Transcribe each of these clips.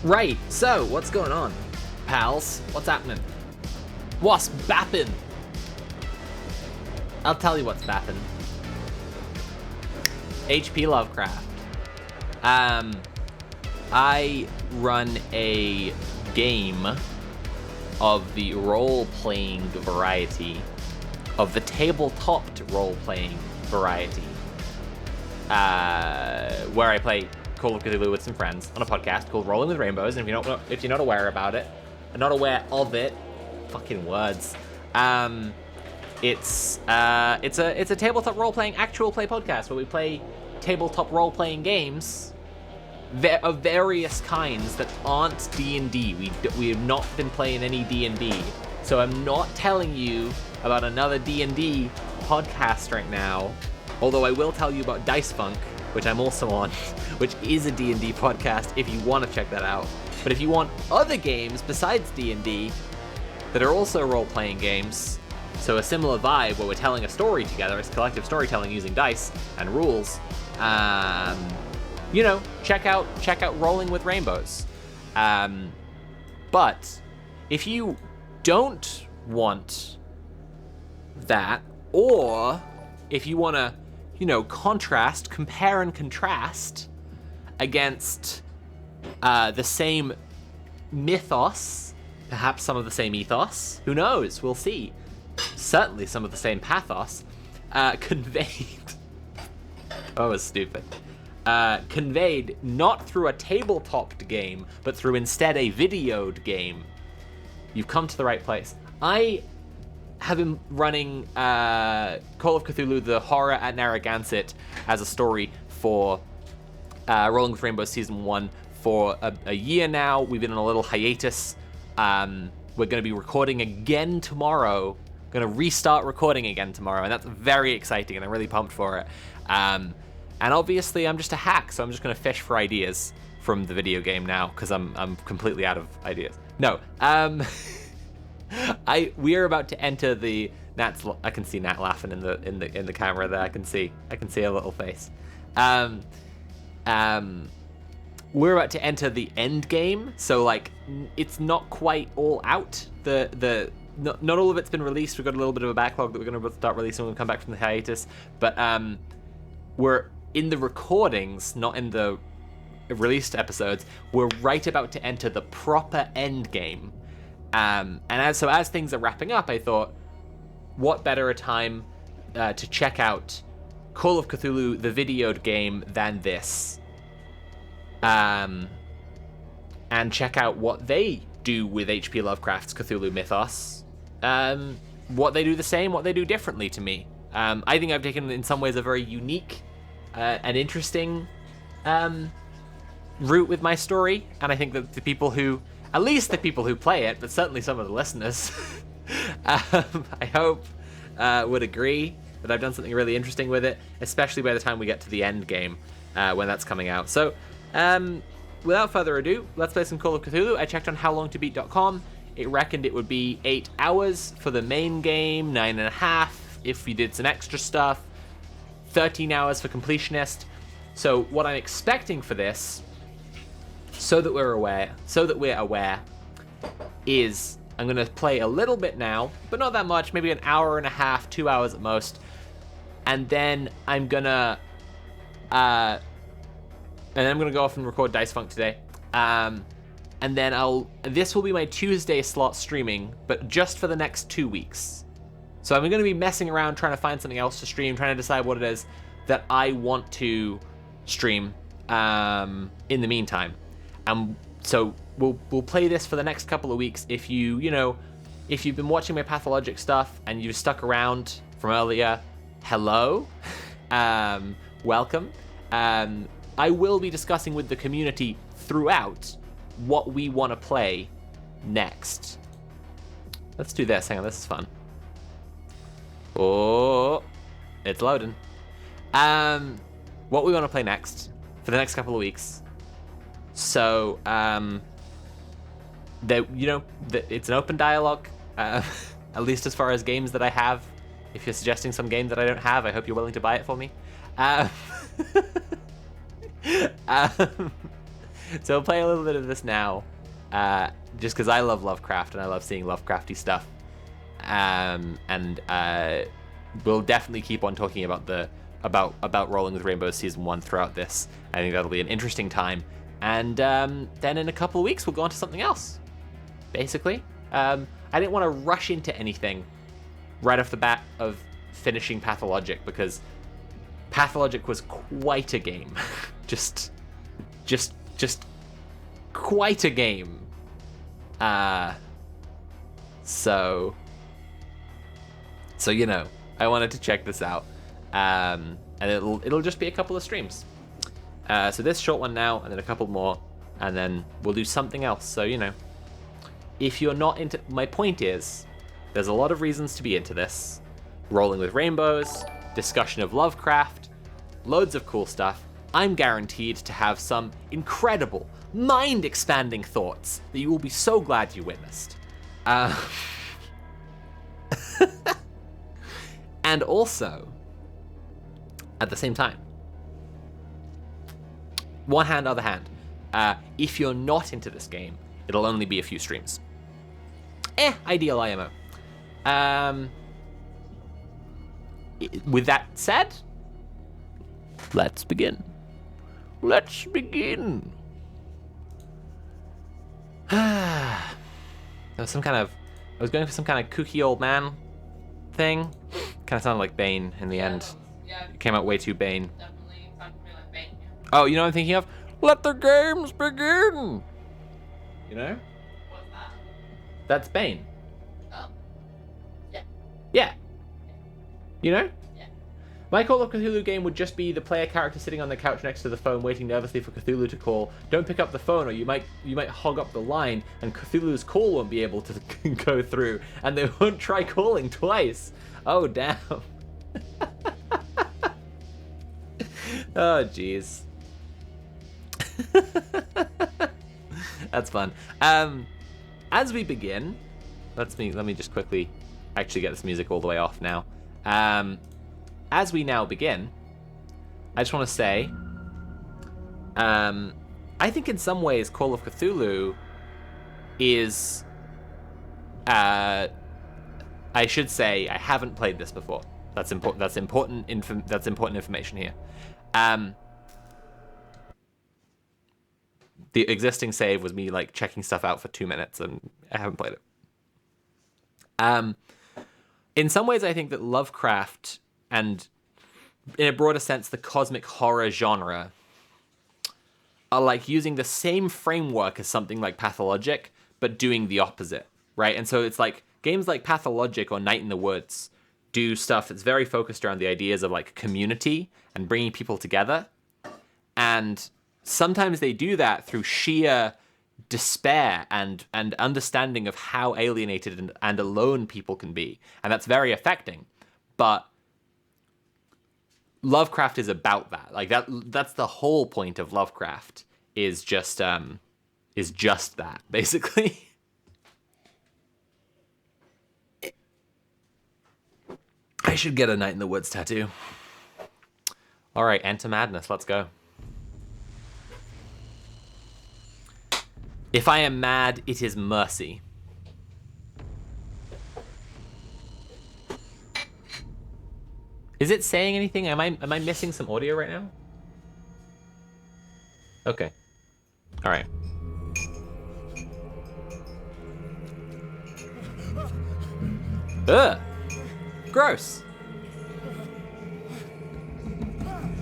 Right, so what's going on, pals? What's happening? What's bappin'? I'll tell you what's bappin'. HP Lovecraft. I run a game of the role-playing variety, of the tabletop role-playing variety, where I play Call of Cthulhu with some friends on a podcast called Rolling with Rainbows. And if you're not aware about it, and not aware of it, fucking words. It's a tabletop role-playing actual play podcast where we play tabletop role-playing games of various kinds that aren't D&D. We have not been playing any D&D, so I'm not telling you about another D&D podcast right now. Although I will tell you about Dice Funk, which I'm also on, which is a D&D podcast if you want to check that out. But if you want other games besides D&D that are also role-playing games, so a similar vibe where we're telling a story together, it's collective storytelling using dice and rules, check out Rolling with Rainbows. But if you don't want that, or if you want to, compare and contrast against the same mythos, perhaps some of the same ethos, who knows, we'll see. Certainly some of the same pathos, conveyed... That was stupid. Conveyed not through a tabletop game, but through instead a videoed game. You've come to the right place. I have been running Call of Cthulhu, the Horror at Narragansett, as a story for Rolling with Rainbow Season 1 for a year now. We've been on a little hiatus. We're going to be recording again tomorrow. Going to restart recording again tomorrow, and that's very exciting, and I'm really pumped for it. And obviously, I'm just a hack, so I'm just going to fish for ideas from the video game now, because I'm completely out of ideas. No, we are about to enter the Nat's. I can see Nat laughing in the camera there. I can see a little face. We're about to enter the end game, so like it's not quite all out. Not all of it's been released. We've got a little bit of a backlog that we're going to start releasing when we come back from the hiatus. But we're in the recordings, not in the released episodes. We're right about to enter the proper end game. And as things are wrapping up, I thought, what better a time to check out Call of Cthulhu, the videoed game, than this? And check out what they do with H.P. Lovecraft's Cthulhu mythos. What they do the same, what they do differently to me. I think I've taken, in some ways, a very unique and interesting route with my story, and I think that the people who play it, but certainly some of the listeners, I hope would agree that I've done something really interesting with it, especially by the time we get to the end game, when that's coming out. So, without further ado, let's play some Call of Cthulhu. I checked on howlongtobeat.com. It reckoned it would be 8 hours for the main game, 9.5 if we did some extra stuff, 13 hours for completionist. So what I'm expecting for this, so that we're aware, is I'm going to play a little bit now, but not that much, maybe an hour and a half, 2 hours at most, and then I'm going to go off and record Dice Funk today. And then this will be my Tuesday slot streaming, but just for the next 2 weeks. So I'm going to be messing around trying to find something else to stream, trying to decide what it is that I want to stream in the meantime. So we'll play this for the next couple of weeks. If you've been watching my pathologic stuff and you've stuck around from earlier, hello, welcome. I will be discussing with the community throughout what we want to play next. Let's do this. Hang on, this is fun. Oh, it's loading. What we want to play next for the next couple of weeks. So, it's an open dialogue, at least as far as games that I have. If you're suggesting some game that I don't have, I hope you're willing to buy it for me. So we'll play a little bit of this now, just because I love Lovecraft and I love seeing Lovecrafty stuff. And we'll definitely keep on talking about Rolling with Rainbows Season 1 throughout this. I think that'll be an interesting time. And then in a couple of weeks, we'll go on to something else, basically. I didn't want to rush into anything right off the bat of finishing Pathologic, because Pathologic was quite a game. just quite a game. So you know, I wanted to check this out. And it'll just be a couple of streams. So this short one now, and then a couple more, and then we'll do something else. So, you know, if you're not into... My point is, there's a lot of reasons to be into this. Rolling with Rainbows, discussion of Lovecraft, loads of cool stuff. I'm guaranteed to have some incredible, mind-expanding thoughts that you will be so glad you witnessed. And also, at the same time, one hand, other hand, if you're not into this game, it'll only be a few streams. Ideal IMO. With that said, let's begin. Let's begin. There was some kind of... I was going for some kind of kooky old man thing. Kind of sounded like Bane in the end. Yeah, It came out way too Bane. definitely sounded to me like Bane. Yeah. Oh, you know what I'm thinking of? Let the games begin! You know? What's that? That's Bane. Oh. Yeah. Yeah. You know? Yeah. My Call of Cthulhu game would just be the player character sitting on the couch next to the phone waiting nervously for Cthulhu to call. Don't pick up the phone or you might hog up the line and Cthulhu's call won't be able to go through and they won't try calling twice. Oh, damn. Oh, jeez. That's fun. As we begin, let me just quickly actually get this music all the way off now. As we now begin, I just want to say, I think in some ways Call of Cthulhu is, I should say, I haven't played this before. That's important. That's important information here. The existing save was me like checking stuff out for 2 minutes, and I haven't played it. In some ways, I think that Lovecraft and, in a broader sense, the cosmic horror genre are like using the same framework as something like Pathologic, but doing the opposite, right? And so it's like games like Pathologic or Night in the Woods do stuff that's very focused around the ideas of like community and bringing people together. And sometimes they do that through sheer despair and understanding of how alienated and alone people can be. And that's very affecting. But Lovecraft is about that. Like that's the whole point of Lovecraft is just that, basically. I should get a Night in the Woods tattoo. All right, Enter Madness, let's go. If I am mad, it is mercy. Is it saying anything? Am I missing some audio right now? Okay. All right. Ugh! Gross!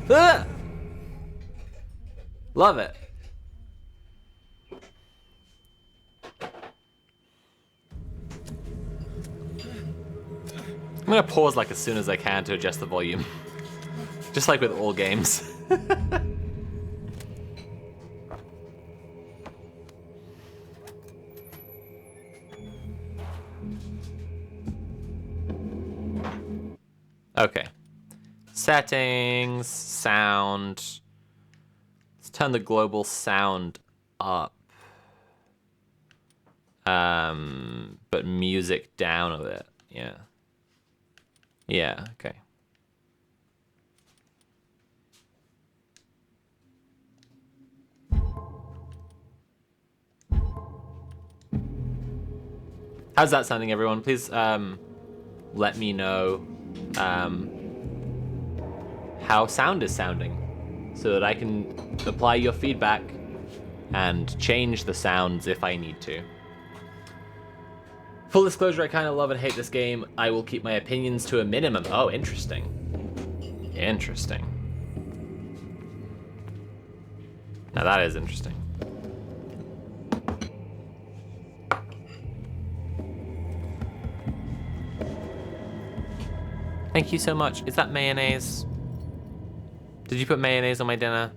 Ugh! Love it. I'm gonna pause like as soon as I can to adjust the volume. Just like with all games. Okay. Settings, sound. Let's turn the global sound up. But music down a bit. Yeah. Yeah, okay. How's that sounding, everyone? Please let me know how sound is sounding so that I can apply your feedback and change the sounds if I need to. Full disclosure, I kind of love and hate this game. I will keep my opinions to a minimum. Oh, interesting. Interesting. Now that is interesting. Thank you so much. Is that mayonnaise? Did you put mayonnaise on my dinner?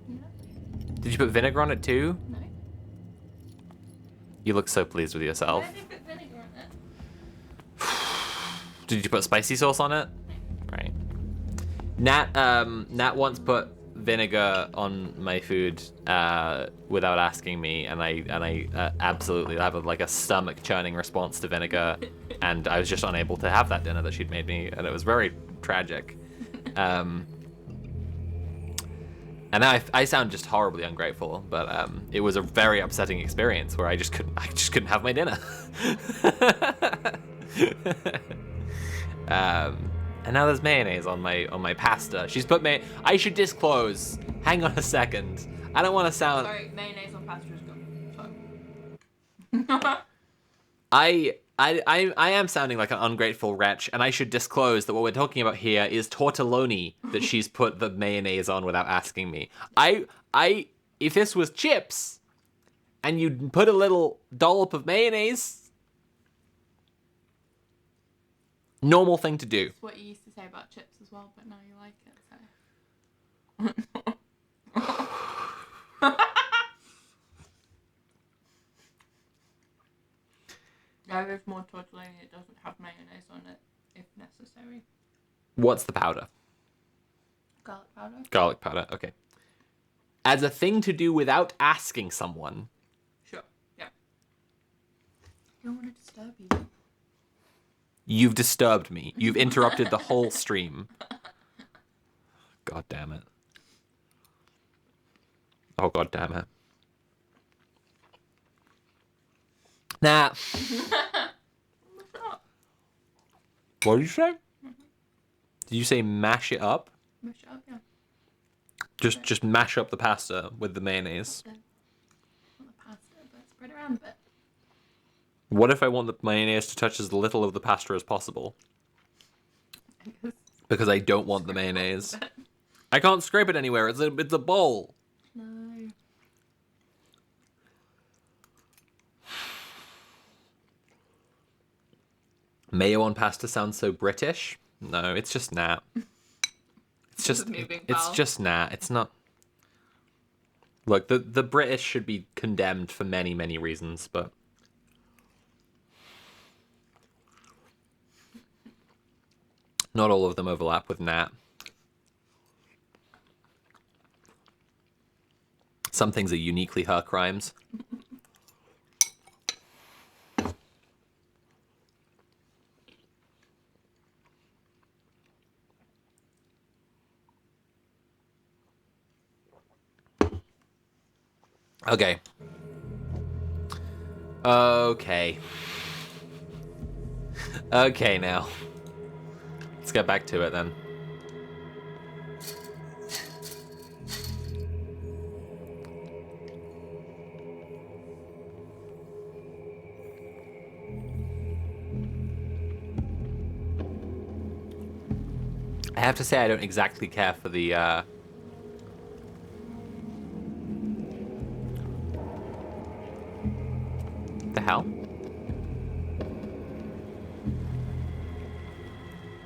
No. Did you put vinegar on it too? No. You look so pleased with yourself. Why did you put vinegar on it? Did you put spicy sauce on it? Right. Nat once put vinegar on my food without asking me, and I absolutely have a stomach churning response to vinegar, and I was just unable to have that dinner that she'd made me, and it was very tragic. And I sound just horribly ungrateful, but it was a very upsetting experience where I just couldn't have my dinner. And now there's mayonnaise on my pasta. She's put I should disclose. Hang on a second. I don't want to sound. Sorry, mayonnaise on pasta is good. So. I am sounding like an ungrateful wretch, and I should disclose that what we're talking about here is tortelloni that she's put the mayonnaise on without asking me. If this was chips, and you'd put a little dollop of mayonnaise, normal thing to do. That's what you used to say about chips as well, but now you like it, so. There is more tortellini that doesn't have mayonnaise on it, if necessary. What's the powder? Garlic powder? Garlic powder, okay. As a thing to do without asking someone. Sure, yeah. I don't want to disturb you. You've disturbed me. You've interrupted the whole stream. God damn it. Oh, god damn it. Nah. What did you say? Did you say mash it up? Mash it up, yeah. Just mash up the pasta with the mayonnaise. Not the pasta, but spread it around a bit. What if I want the mayonnaise to touch as little of the pasta as possible? Because I don't want the mayonnaise. I can't scrape it anywhere. It's a bowl. No. Mayo on pasta sounds so British. No, it's just Nat. It's just Nat. It's not. Look, the British should be condemned for many, many reasons, but not all of them overlap with Nat. Some things are uniquely her crimes. Okay. Okay, now. Let's get back to it then. I have to say I don't exactly care for the hell?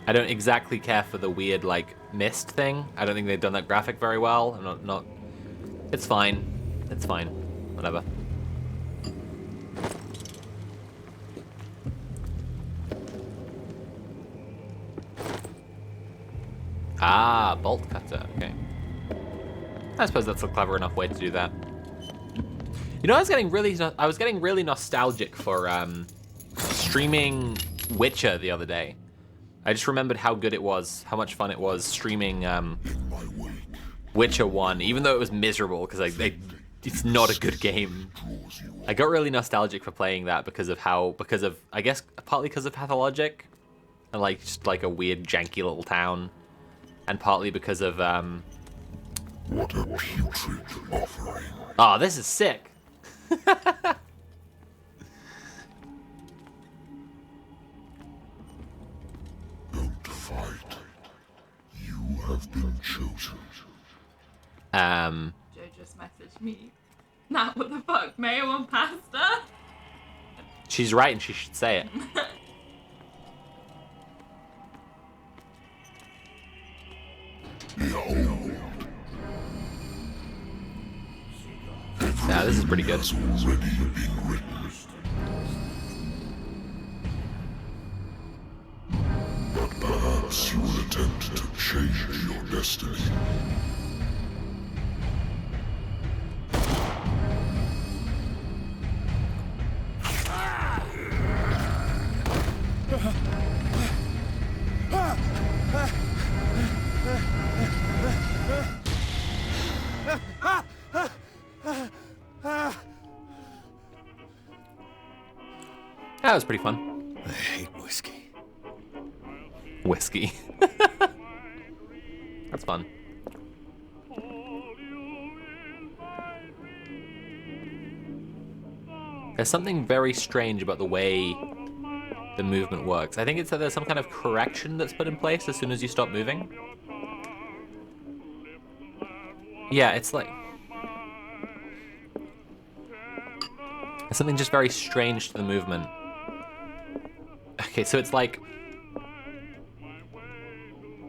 I don't exactly care for the weird, like, mist thing. I don't think they've done that graphic very well. I'm not... It's fine. It's fine. Whatever. Ah, bolt cutter. Okay. I suppose that's a clever enough way to do that. You know, I was getting really nostalgic for streaming Witcher the other day. I just remembered how good it was, how much fun it was streaming Witcher 1, even though it was miserable because it's not a good game. I got really nostalgic for playing that because of I guess partly because of Pathologic and like just like a weird janky little town, and partly because of What a putrid offering. oh, this is sick. Don't fight. You have been chosen. Um, Joe just messaged me. Nah, what the fuck? Mayo on pasta? she's right and she should say it. Behold. Yeah, this is pretty good. Has already been written. But perhaps you will attempt to change your destiny. That was pretty fun. I hate whiskey. Whiskey. That's fun. There's something very strange about the way the movement works. I think it's that there's some kind of correction that's put in place as soon as you stop moving. Yeah, it's like... there's something just very strange to the movement. Okay, so it's like...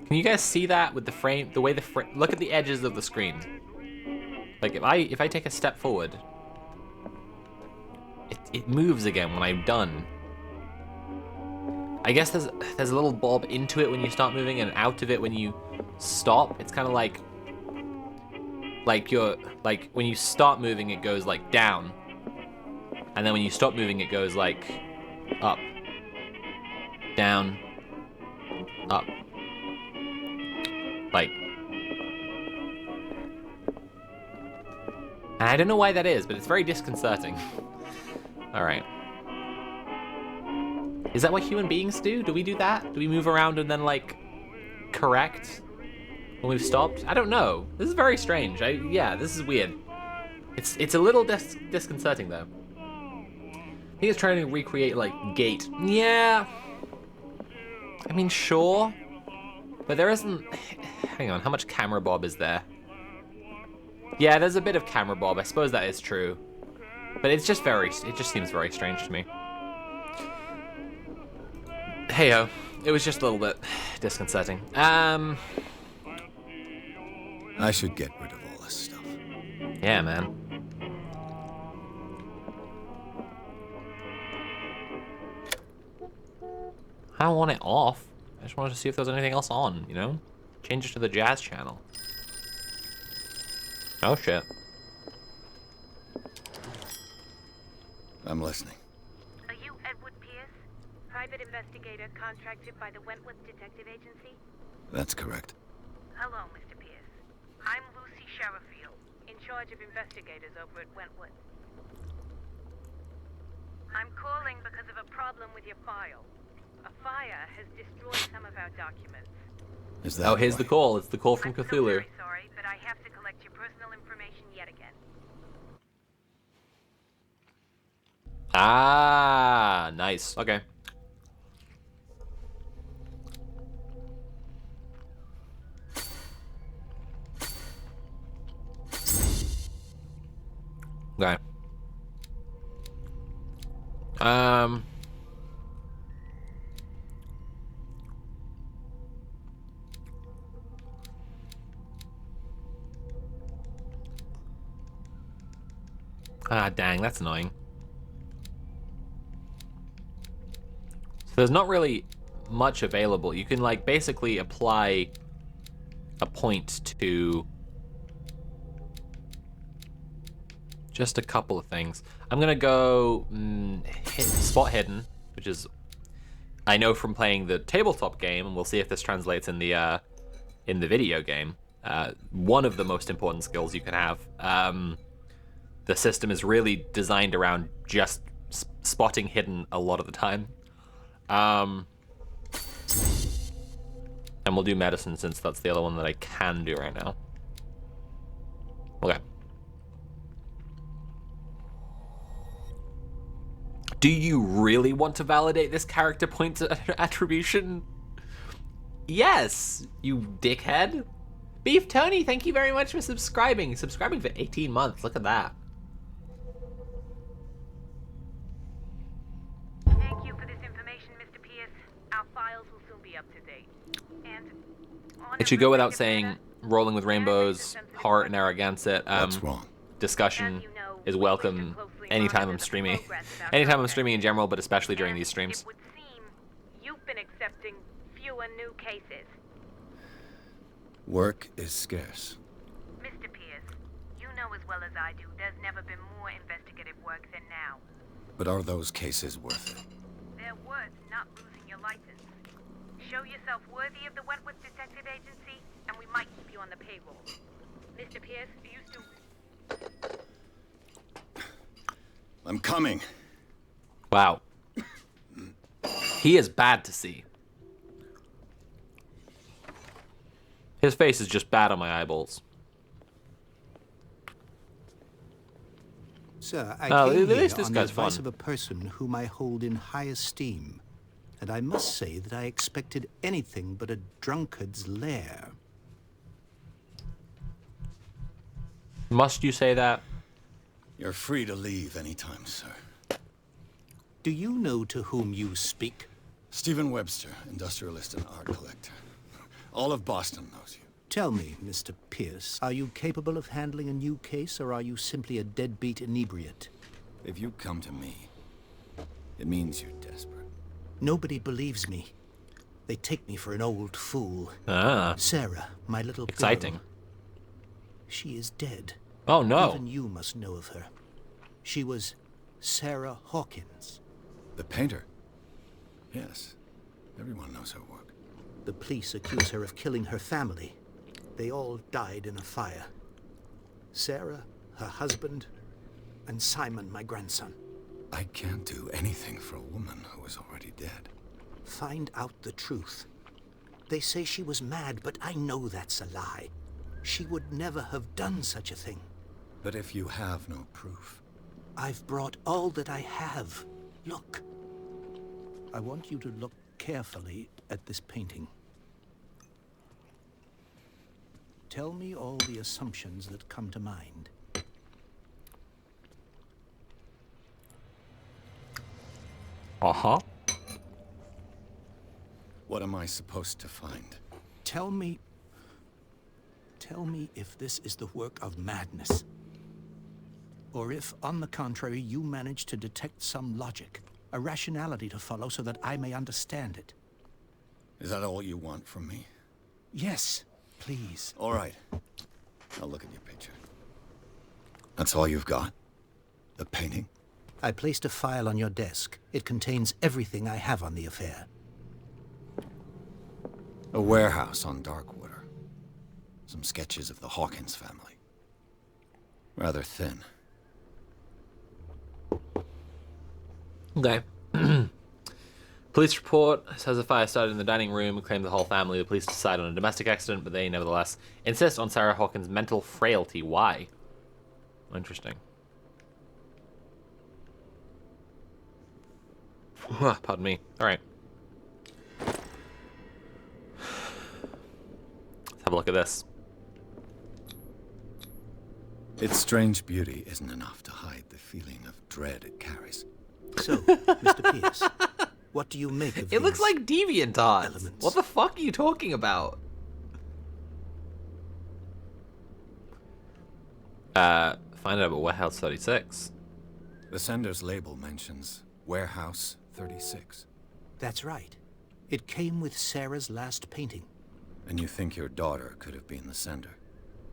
can you guys see that with the frame, the way the frame... look at the edges of the screen. Like, if I take a step forward, it moves again when I'm done. I guess there's a little bob into it when you start moving and out of it when you stop. It's kind of like you're, like, when you start moving, it goes, like, down. And then when you stop moving, it goes, like, up. Down. Up. Like. And I don't know why that is, but it's very disconcerting. Alright. Is that what human beings do? Do we do that? Do we move around and then, like, correct when we've stopped? I don't know. This is very strange. Yeah, this is weird. It's a little disconcerting, though. I think it's trying to recreate, like, gait. Yeah. I mean, sure. But there isn't... hang on, how much camera bob is there? Yeah, there's a bit of camera bob. I suppose that is true. But it's just it just seems very strange to me. Hey-ho. It was just a little bit disconcerting. I should get rid of all this stuff. Yeah, man. I don't want it off. I just wanted to see if there was anything else on, you know? Change it to the jazz channel. Oh, shit. I'm listening. Are you Edward Pierce, private investigator contracted by the Wentworth Detective Agency? That's correct. Hello, Mr. Pierce. I'm Lucy Sherifield, in charge of investigators over at Wentworth. I'm calling because of a problem with your file. A fire has destroyed some of our documents. Is that Oh, here's the call. It's the call from I'm so Cthulhu. very sorry, but I have to collect your personal information yet again. Ah, nice. Okay. Okay. Ah, dang, that's annoying. So there's not really much available. You can, like, basically apply a point to just a couple of things. I'm gonna go spot hidden, which is, I know from playing the tabletop game, and we'll see if this translates in the video game. One of the most important skills you can have. the system is really designed around just spotting hidden a lot of the time. And we'll do medicine since that's the other one that I can do right now. Okay. Do you really want to validate this character point attribution? Yes, you dickhead. Beef Tony, thank you very much for subscribing. Subscribing for 18 months, look at that. Thank you for this information, Mr. Pierce. Our files will soon be up to date. And on It should go without saying, Rolling with Rainbows, Horror and Narragansett, What's wrong? discussion is welcome anytime I'm streaming. Anytime I'm streaming in general, but especially during these streams. It would seem you've been accepting fewer new cases. Work is scarce. Mr. Pierce, you know as well as I do, there's never been more investigative work than now. But are those cases worth it? They're worth not losing your license. Show yourself worthy of the Wentworth Detective Agency, and we might keep you on the payroll. Mr. Pierce, are you still... I'm coming. Wow. He is bad to see. His face is just bad on my eyeballs. Sir, I Oh, came at least here this on the guy's advice fun. of a person whom I hold in high esteem, and I must say that I expected anything but a drunkard's lair. Must you say that? You're free to leave anytime, sir. Do you know to whom you speak? Stephen Webster, industrialist and art collector. All of Boston knows you. Tell me, Mr. Pierce, are you capable of handling a new case, or are you simply a deadbeat inebriate? If you come to me, it means you're desperate. Nobody believes me. They take me for an old fool. Ah, Sarah, my little exciting. girl, she is dead. Oh no. Even you must know of her. She was Sarah Hawkins. The painter? Yes. Everyone knows her work. The police accuse her of killing her family. They all died in a fire. Sarah, her husband, and Simon, my grandson. I can't do anything for a woman who is already dead. Find out the truth. They say she was mad, but I know that's a lie. She would never have done such a thing. But if you have no proof... I've brought all that I have. Look. I want you to look carefully at this painting. Tell me all the assumptions that come to mind. Uh-huh. What am I supposed to find? Tell me if this is the work of madness. Or if, on the contrary, you manage to detect some logic, a rationality to follow so that I may understand it. Is that all you want from me? Yes, please. All right. I'll look at your picture. That's all you've got? The painting? I placed a file on your desk. It contains everything I have on the affair. A warehouse on Darkwater. Some sketches of the Hawkins family. Rather thin. Okay. Police report says a fire started in the dining room and claimed the whole family. The police decide on a domestic accident, but they nevertheless insist on Sarah Hawkins' mental frailty. Why? Interesting. Pardon me. All right. Let's have a look at this. Its strange beauty isn't enough to hide the feeling of dread it carries. So, Mr. Pierce, what do you make of It looks these like DeviantArt. elements? What the fuck are you talking about? Find out about Warehouse 36. The sender's label mentions Warehouse 36. That's right. It came with Sarah's last painting. And you think your daughter could have been the sender?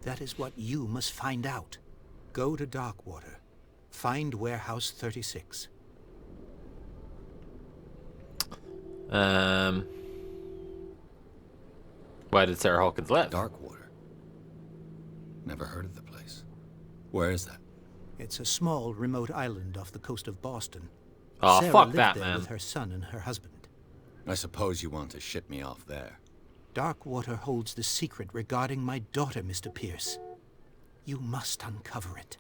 That is what you must find out. Go to Darkwater. Find Warehouse 36. Where did Sarah Hawkins live? Darkwater. Never heard of the place. Where is that? It's a small, remote island off the coast of Boston. Oh, Sarah fuck lived that, there man. with her son and her husband. I suppose you want to ship me off there. Darkwater holds the secret regarding my daughter, Mr. Pierce. You must uncover it.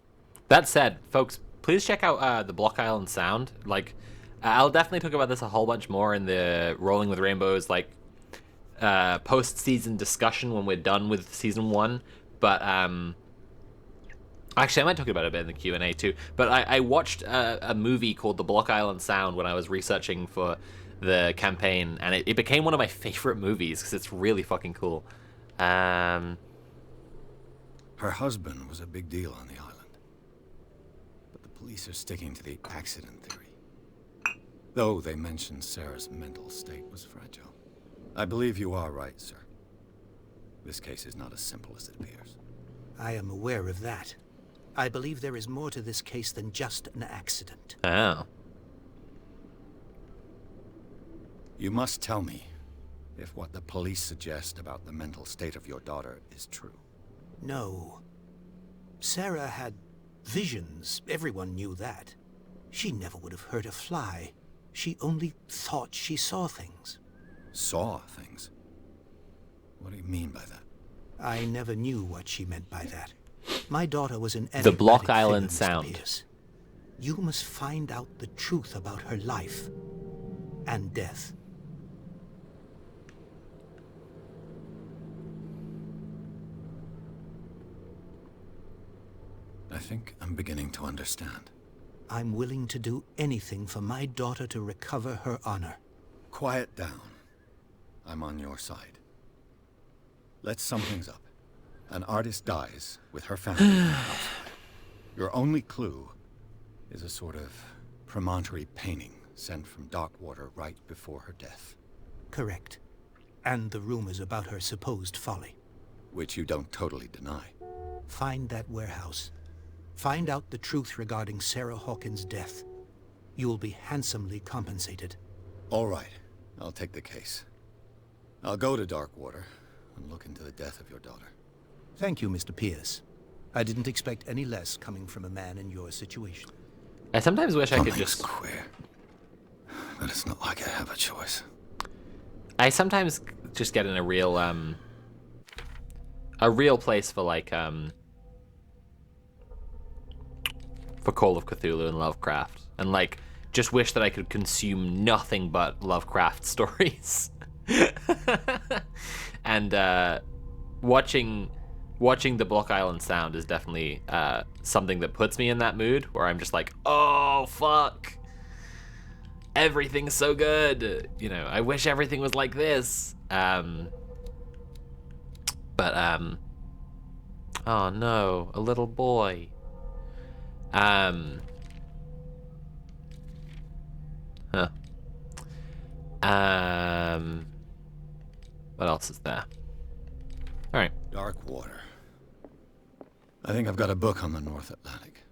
That said, folks, please check out the Block Island Sound. Like, I'll definitely talk about this a whole bunch more in the Rolling with Rainbows, like, post-season discussion when we're done with season 1. But, actually, I might talk about it a bit in the Q&A too. But I watched a movie called The Block Island Sound when I was researching for the campaign, and it became one of my favorite movies because it's really fucking cool. Her husband was a big deal on the island. But the police are sticking to the accident theory. Though they mentioned Sarah's mental state was fragile. I believe you are right, sir. This case is not as simple as it appears. I am aware of that. I believe there is more to this case than just an accident. Oh. You must tell me if what the police suggest about the mental state of your daughter is true. No. Sarah had visions. Everyone knew that. She never would have hurt a fly. She only thought she saw things. Saw things? What do you mean by that? I never knew what she meant by that. My daughter was an The Block enigmatic Island figure, Mr. Sound. Pierce. You must find out the truth about her life and death. I think I'm beginning to understand. I'm willing to do anything for my daughter to recover her honor. Quiet down. I'm on your side. Let's sum things up. An artist dies with her family in the house. Your only clue is a sort of promontory painting sent from Darkwater right before her death. Correct. And the rumors about her supposed folly. Which you don't totally deny. Find that warehouse. Find out the truth regarding Sarah Hawkins' death. You will be handsomely compensated. All right. I'll take the case. I'll go to Darkwater and look into the death of your daughter. Thank you, Mr. Pierce. I didn't expect any less coming from a man in your situation. I sometimes wish I could Plumbing's just... queer. But it's not like I have a choice. I sometimes just get in a real place for like for Call of Cthulhu and Lovecraft, and like just wish that I could consume nothing but Lovecraft stories. And watching the Block Island Sound is definitely something that puts me in that mood where I'm just like, oh fuck, everything's so good, you know, I wish everything was like this. But oh no, a little boy. What else is there? All right. Darkwater. I think I've got a book on the North Atlantic.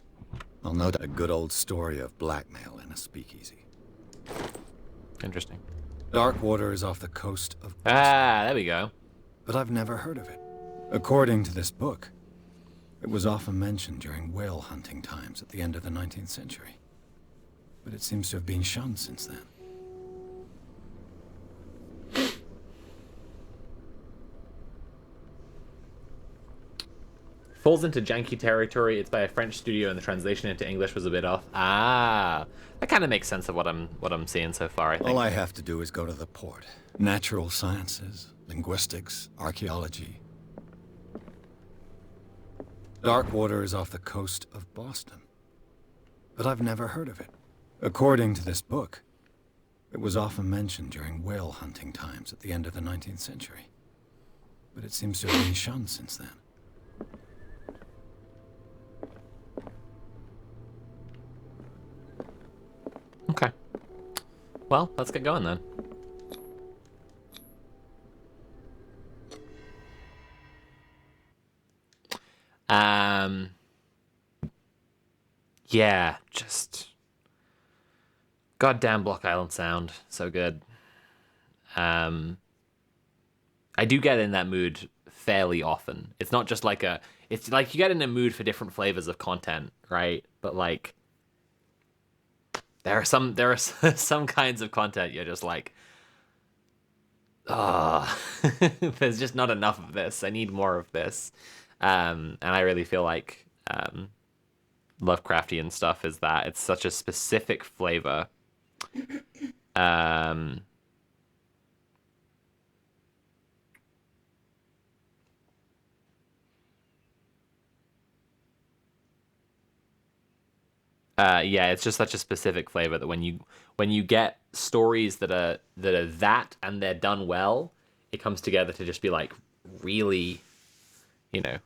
I'll note a good old story of blackmail in a speakeasy. Interesting. Darkwater is off the coast of... Ah, there we go. But I've never heard of it. According to this book, it was often mentioned during whale hunting times at the end of the 19th century. But it seems to have been shunned since then. Falls into janky territory. It's by a French studio, and the translation into English was a bit off. Ah, that kind of makes sense of what I'm seeing so far, I think. All I have to do is go to the port. Natural sciences, linguistics, archaeology. Darkwater is off the coast of Boston. But I've never heard of it. According to this book, it was often mentioned during whale hunting times at the end of the 19th century. But it seems to have been shunned since then. Okay. Well, let's get going then. Yeah, just goddamn Block Island Sound, so good. I do get in that mood fairly often. It's not just like it's like you get in a mood for different flavors of content, right? But like there are some kinds of content you're just like, ah, there's just not enough of this. I need more of this. And I really feel like Lovecraftian stuff is that it's such a specific flavor. Yeah, it's just such a specific flavor that when you get stories that are that and they're done well, it comes together to just be like really, you know,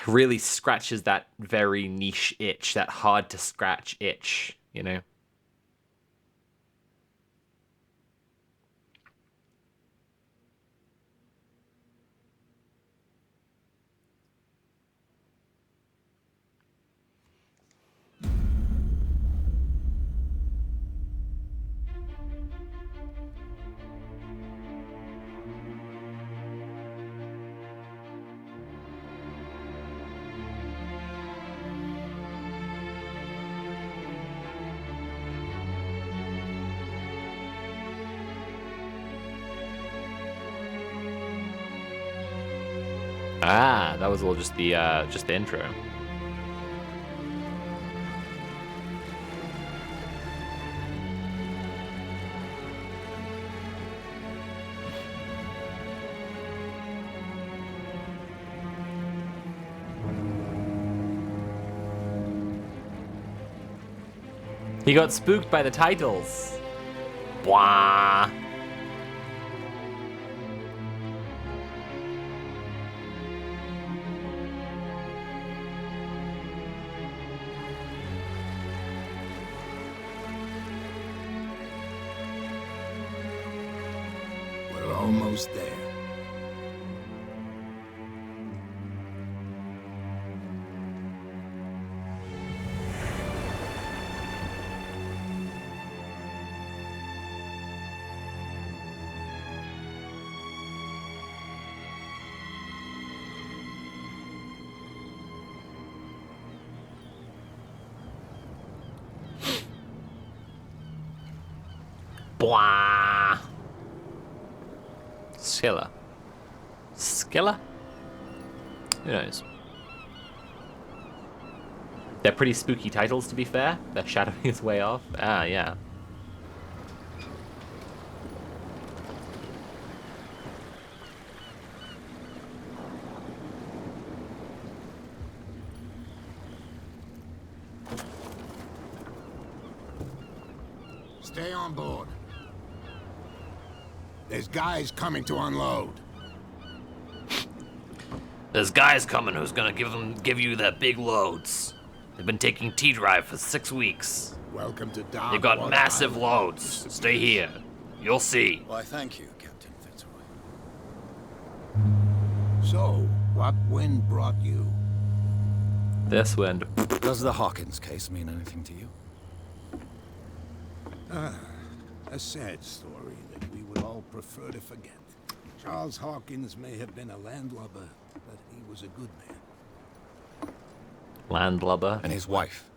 really scratches that very niche itch, that hard to scratch itch, you know. Ah, that was all just the intro. He got spooked by the titles. Wah. We're almost there. Blah. Skilla. Skilla? Who knows? They're pretty spooky titles, to be fair. They're shadowing its way off. Ah, yeah. Stay on board. There's guys coming to unload. There's guys coming who's gonna give you the big loads. They've been taking T-Drive for 6 weeks. Welcome to Dark They've got Water massive Island. loads. Stay here. You'll see. Why, thank you, Captain Fitzroy. So, what wind brought you? This wind. Does the Hawkins case mean anything to you? A sad story that we would all prefer to forget. Charles Hawkins may have been a landlubber, but he was a good man. Landlubber. And his wife,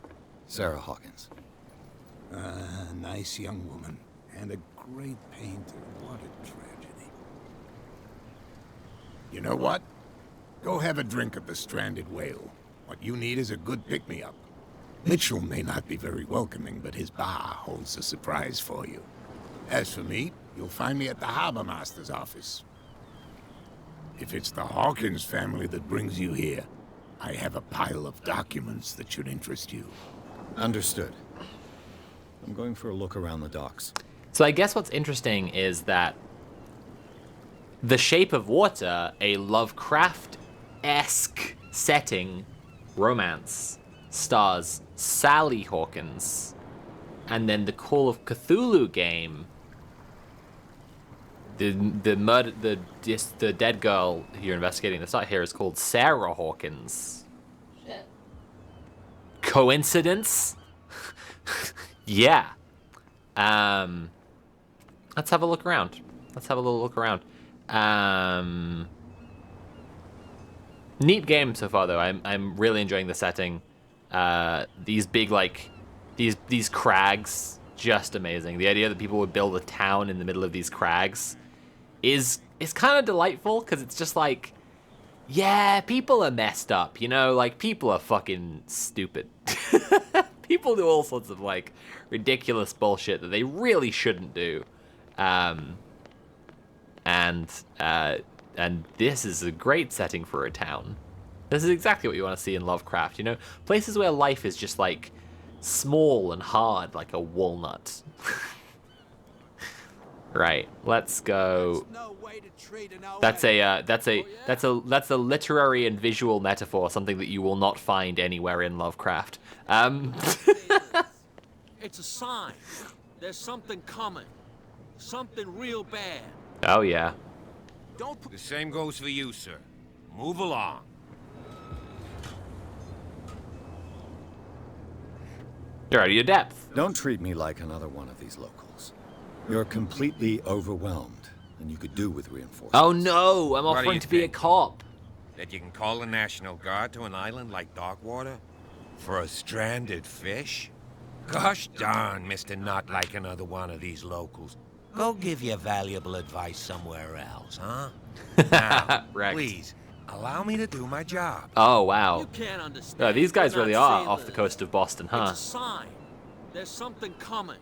Sarah Hawkins. A nice young woman, and a great painter. What a tragedy. You know what? Go have a drink at the Stranded Whale. What you need is a good pick-me-up. Mitchell may not be very welcoming, but his bar holds a surprise for you. As for me, you'll find me at the Harbor Master's office. If it's the Hawkins family that brings you here, I have a pile of documents that should interest you. Understood. I'm going for a look around the docks. So I guess what's interesting is that The Shape of Water, a Lovecraft-esque setting, romance, stars Sally Hawkins, and then the Call of Cthulhu game, the dead girl you're investigating that's not here is called Sarah Hawkins. Shit. Coincidence? Yeah. Let's have a look around. Let's have a little look around. Neat game so far, though. I'm really enjoying the setting. These big, like, these crags, just amazing. The idea that people would build a town in the middle of these crags is kind of delightful, because it's just like, yeah, people are messed up, you know? Like, people are fucking stupid. People do all sorts of, like, ridiculous bullshit that they really shouldn't do. And this is a great setting for a town. This is exactly what you want to see in Lovecraft, you know? Places where life is just, like, small and hard, like a walnut. Right, let's go. That's a literary and visual metaphor, something that you will not find anywhere in Lovecraft. It's a sign. There's something coming. Something real bad. Oh yeah. The same goes for you, sir. Move along. You're out of your depth. Don't treat me like another one of these locals. You're completely overwhelmed, and you could do with reinforcements. Oh no, I'm What do offering you to be a think? cop. That you can call the National Guard to an island like Darkwater? For a stranded fish? Gosh darn, Mr. Not like another one of these locals. Go give your valuable advice somewhere else, huh? Now, Wrecked. please, allow me to do my job. Oh wow. You can't understand. Oh, these guys We're really not are off the sailors. coast of Boston, huh? It's a sign. There's something coming.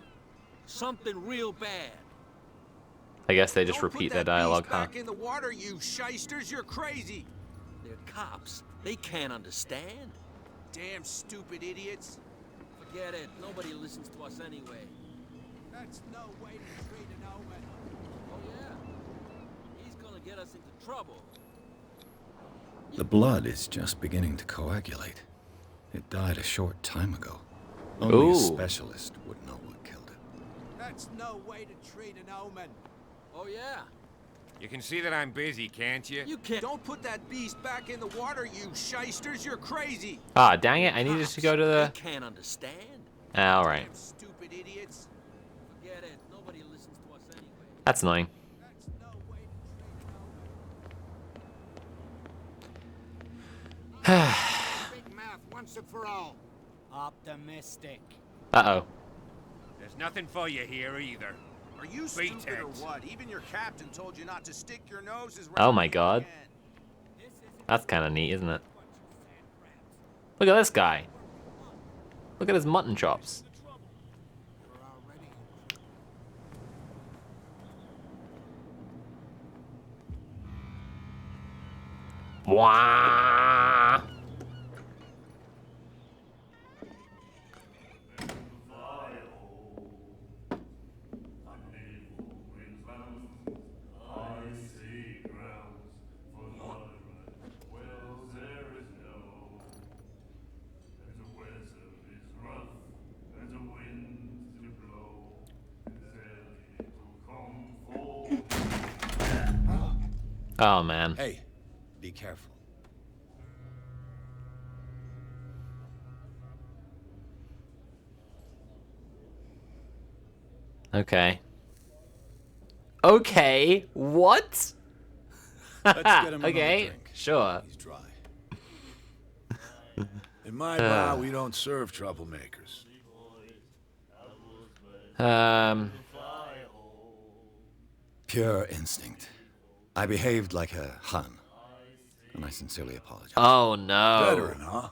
Something real bad. I guess they just repeat their dialogue, huh? Back in the water, you shysters! You're crazy! They're cops. They can't understand. Damn stupid idiots! Forget it. Nobody listens to us anyway. That's no way to treat an omen. Oh yeah. He's gonna get us into trouble. The blood is just beginning to coagulate. It died a short time ago. Only Ooh. a specialist would know what killed it. That's no way to treat an omen. Oh yeah. You can see that I'm busy, can't you? You can't. Don't put that beast back in the water, you shysters! You're crazy! Ah, dang it, I needed to go to the... They can't understand. Alright, Damn stupid idiots! Forget it. Nobody listens to us anyway. that's annoying. That's no way to treat an omen. Big math once and for all. Optimistic. Uh-oh. There's nothing for you here either. Are you stupid or Pretext. what? Even your captain told you not to stick your noses Oh right my in the God. end. That's kind of neat, isn't it? Look at this guy. Look at his mutton chops. Wah! Oh man. Hey, be careful. Okay. Okay, what? Let's get him another Okay, drink. sure. He's dry. In my bar, we don't serve troublemakers. Pure instinct. I behaved like a Hun, and I sincerely apologize. Oh no. Veteran, huh?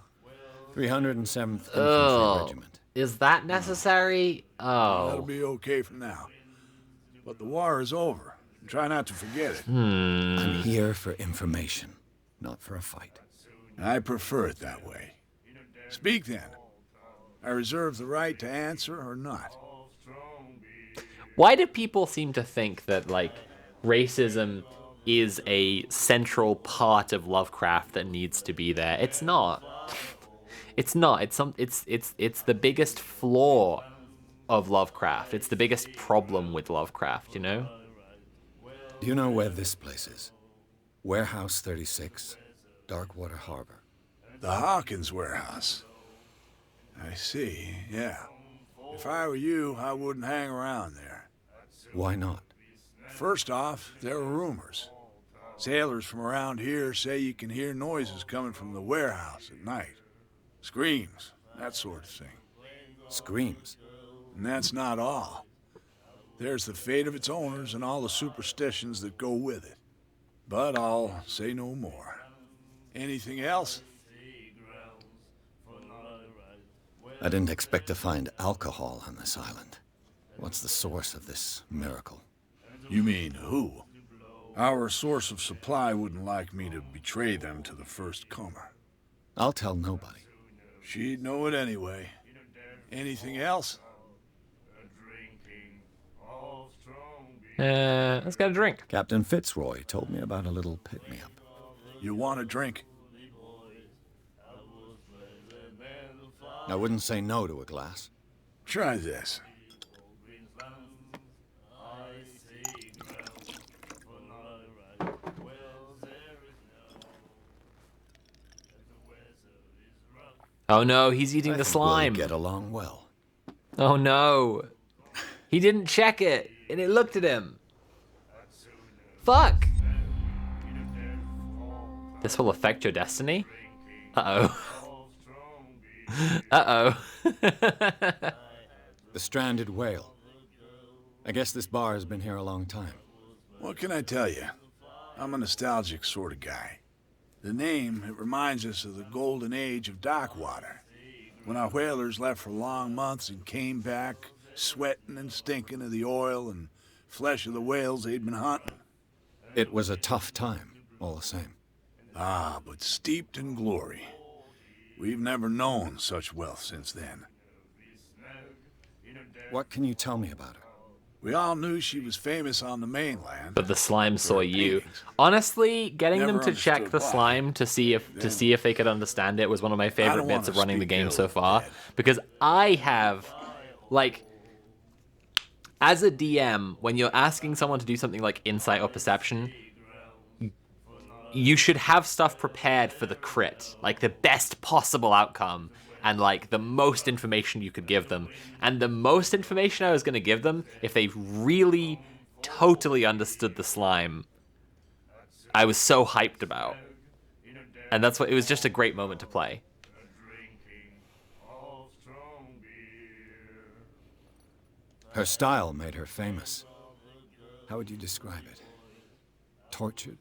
307th Infantry Oh. Regiment. Is that necessary? That'll Oh. be okay for now. But the war is over. Try not to forget it. I'm here for information, not for a fight. I prefer it that way. Speak then. I reserve the right to answer or not. Why do people seem to think that, like, racism is a central part of Lovecraft that needs to be there? It's not. It's not. It's the biggest flaw of Lovecraft. It's the biggest problem with Lovecraft, you know? Do you know where this place is? Warehouse 36, Darkwater Harbor. The Hawkins warehouse. I see, yeah. If I were you, I wouldn't hang around there. Why not? First off, there are rumors. Sailors from around here say you can hear noises coming from the warehouse at night. Screams, that sort of thing. Screams? And that's not all. There's the fate of its owners and all the superstitions that go with it. But I'll say no more. Anything else? I didn't expect to find alcohol on this island. What's the source of this miracle? You mean who? Our source of supply wouldn't like me to betray them to the first comer. I'll tell nobody. She'd know it anyway. Anything else? Let's get a drink. Captain Fitzroy told me about a little pick-me-up. You want a drink? I wouldn't say no to a glass. Try this. Oh no, he's eating the slime. We'll get along well. Oh no. He didn't check it, and it looked at him. Fuck. This will affect your destiny? Uh-oh. Uh-oh. The stranded whale. I guess this bar has been here a long time. What can I tell you? I'm a nostalgic sort of guy. The name, it reminds us of the golden age of dockwater, when our whalers left for long months and came back sweating and stinking of the oil and flesh of the whales they'd been hunting. It was a tough time, all the same. Ah, but steeped in glory. We've never known such wealth since then. What can you tell me about her? We all knew she was famous on the mainland. But the slime saw you. Honestly, getting them to check the slime to see if they could understand it was one of my favorite bits of running the game so far. Because I have, like, as a DM, when you're asking someone to do something like insight or perception, you should have stuff prepared for the crit, like the best possible outcome, and like the most information you could give them. And the most information I was going to give them, if they really totally understood the slime, I was so hyped about. And that's what, it was just a great moment to play. Her style made her famous. How would you describe it? Tortured?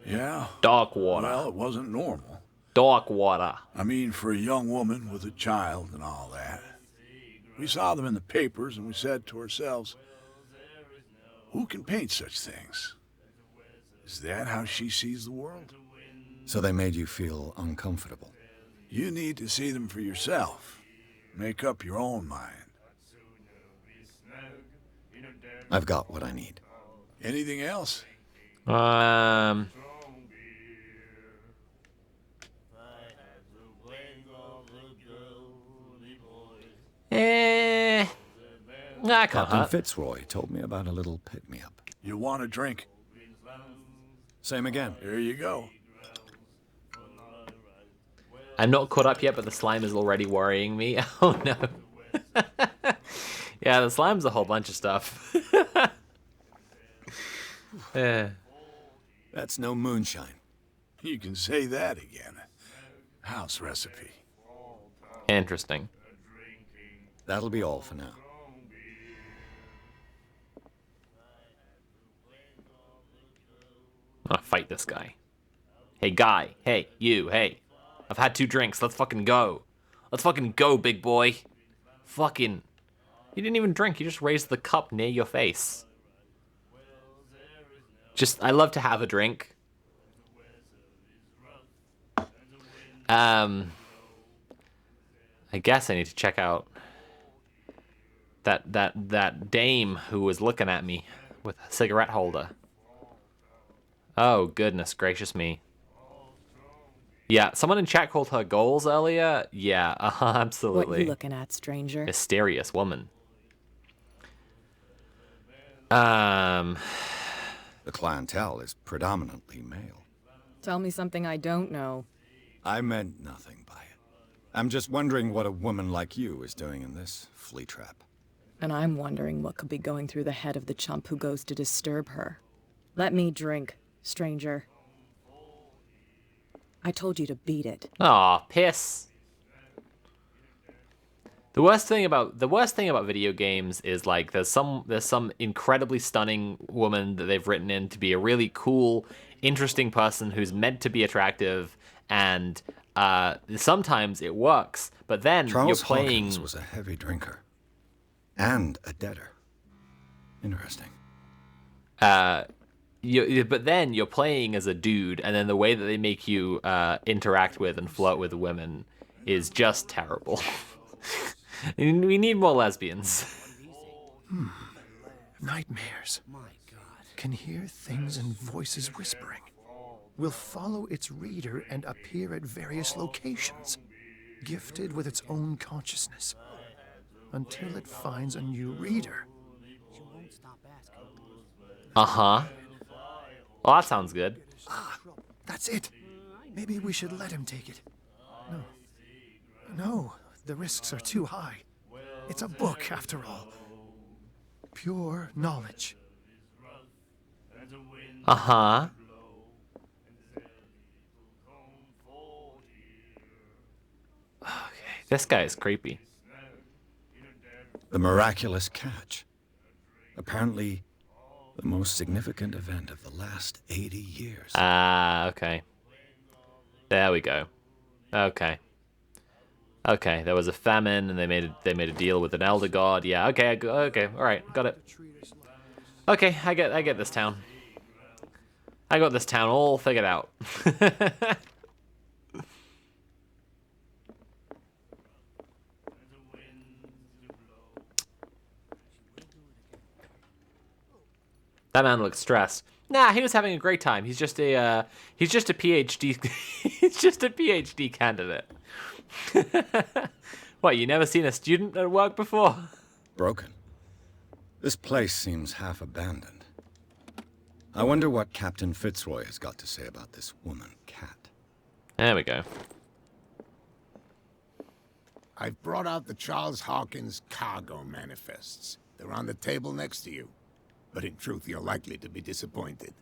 Yeah. Dark water. Well, it wasn't normal. Dark water. I mean, for a young woman with a child and all that. We saw them in the papers and we said to ourselves, who can paint such things? Is that how she sees the world? So they made you feel uncomfortable? You need to see them for yourself. Make up your own mind. I've got what I need. Anything else? Captain Fitzroy told me about a little pick-me-up. You want a drink? Same again. Here you go. I'm not caught up yet, but the slime is already worrying me. Oh no. Yeah, the slime's a whole bunch of stuff. That's no moonshine. You can say that again. House recipe. Interesting. That'll be all for now. I'm gonna fight this guy. Hey, guy. Hey, you. Hey. I've had 2 drinks. Let's fucking go. Let's fucking go, big boy. Fucking... You didn't even drink. You just raised the cup near your face. Just, I love to have a drink. I guess I need to check out that dame who was looking at me with a cigarette holder. Oh, goodness gracious me. Yeah, someone in chat called her goals earlier. Yeah, absolutely. What you looking at, stranger? Mysterious woman. The clientele is predominantly male. Tell me something I don't know. I meant nothing by it. I'm just wondering what a woman like you is doing in this flea trap. And I'm wondering what could be going through the head of the chump who goes to disturb her. Let me drink, stranger. I told you to beat it. Aw, piss. The worst thing about video games is like there's some incredibly stunning woman that they've written in to be a really cool, interesting person who's meant to be attractive, and sometimes it works, but then Charles you're playing. Hawkins was a heavy drinker and a debtor. Interesting. But then you're playing as a dude, and then the way that they make you interact with and flirt with women is just terrible. We need more lesbians. Nightmares. Can hear things and voices whispering. Will follow its reader and appear at various locations, gifted with its own consciousness, until it finds a new reader. Uh-huh. Well, that sounds good. Ah, that's it. Maybe we should let him take it. No, the risks are too high. It's a book, after all. Pure knowledge. Uh-huh. Okay, this guy is creepy. The miraculous catch. Apparently, the most significant event of the last 80 years. Ah, okay. There we go. Okay. Okay, there was a famine, and they made a deal with an elder god. Yeah, okay, all right, got it. Okay, I get this town. I got this town all figured out. That man looks stressed. Nah, he was having a great time. He's just a PhD. He's just a PhD candidate. What, you never seen a student at work before? Broken. This place seems half abandoned. I wonder what Captain Fitzroy has got to say about this woman, Cat. There we go. I've brought out the Charles Hawkins cargo manifests. They're on the table next to you. But in truth, you're likely to be disappointed.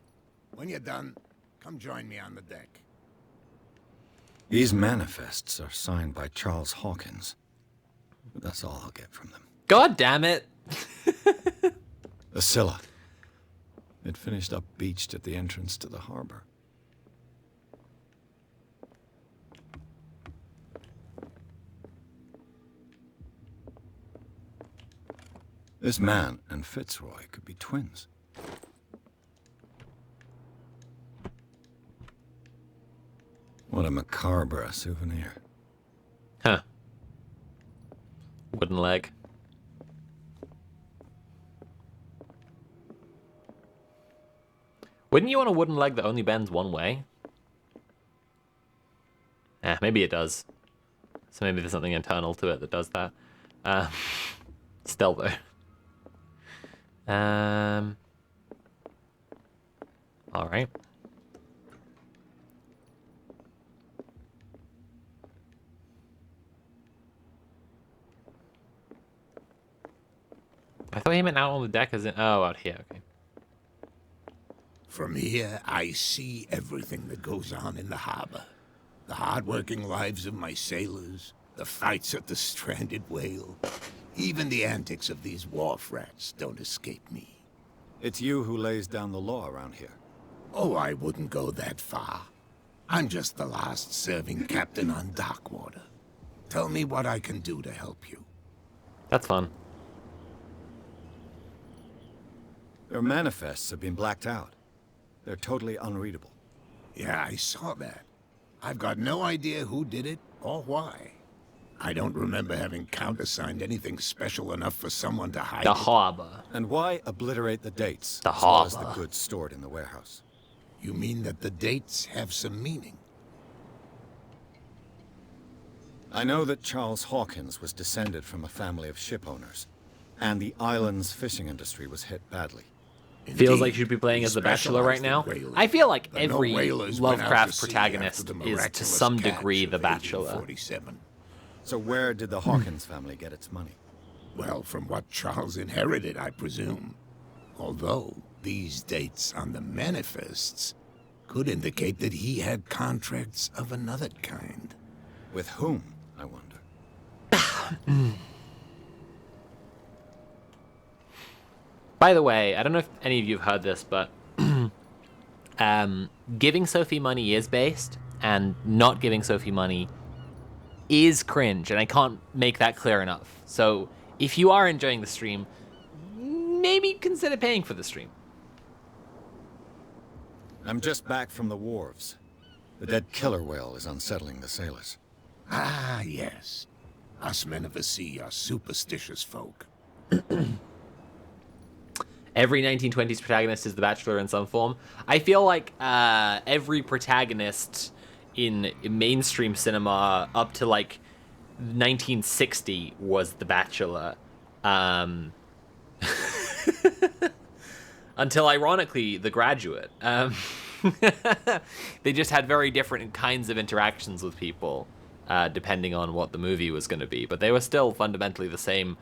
When you're done, come join me on the deck. These manifests are signed by Charles Hawkins. But that's all I'll get from them. God damn it! The Scylla. It finished up beached at the entrance to the harbor. This man and Fitzroy could be twins. What a macabre souvenir. Huh. Wooden leg. Wouldn't you want a wooden leg that only bends one way? Maybe it does. So maybe there's something internal to it that does that. Still though. All right. I thought he meant out on the deck as in, oh, out here, okay. From here, I see everything that goes on in the harbor. The hard-working lives of my sailors, the fights at the stranded whale. Even the antics of these wharf rats don't escape me. It's you who lays down the law around here. Oh, I wouldn't go that far. I'm just the last serving captain on Darkwater. Tell me what I can do to help you. That's fun. Their manifests have been blacked out. They're totally unreadable. Yeah, I saw that. I've got no idea who did it or why. I don't remember having countersigned anything special enough for someone to hide The it. harbor. And why obliterate the dates The as well as harbor. the goods stored in the warehouse? You mean that the dates have some meaning? I know that Charles Hawkins was descended from a family of ship owners, and the island's fishing industry was hit badly. Feels like you should be playing as the Bachelor right now. I feel like every Lovecraft protagonist is to some degree the Bachelor. So where did the Hawkins family get its money? Well, from what Charles inherited, I presume. Although, these dates on the manifests Could indicate that he had contracts of another kind. With whom, I wonder? By the way, I don't know if any of you have heard this, but giving Sophie money is based, and not giving Sophie money is cringe, and I can't make that clear enough. So if you are enjoying the stream, maybe consider paying for the stream. I'm just back from the wharves. The dead killer whale is unsettling the sailors. Ah, yes. Us men of the sea are superstitious folk. Every 1920s protagonist is the Bachelor in some form. I feel like every protagonist in mainstream cinema up to like 1960 was the Bachelor. Until, ironically, The Graduate. They just had very different kinds of interactions with people, depending on what the movie was going to be. But they were still fundamentally the same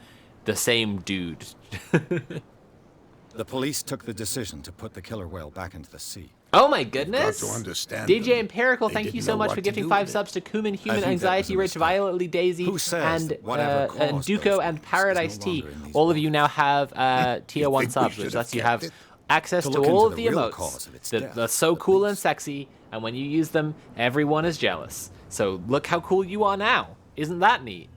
dude. The police took the decision to put the killer whale back into the sea. Oh my goodness! Got to understand DJ them. Empirical, They thank you didn't so know much what for to gifting do 5 with subs to Cumin, I Human think that Anxiety, was a Rich, mistake. Violetly Daisy, Who says and that whatever caused Duco those and wolves is Paradise no Tea. longer in these All of you waters? now have tier 1 think we subs, should which have lets you kept have it? access To to look all into of the the real emotes cause of its that death, are so at cool and least. sexy, and when you use them, everyone is jealous. So look how cool you are now. Isn't that neat?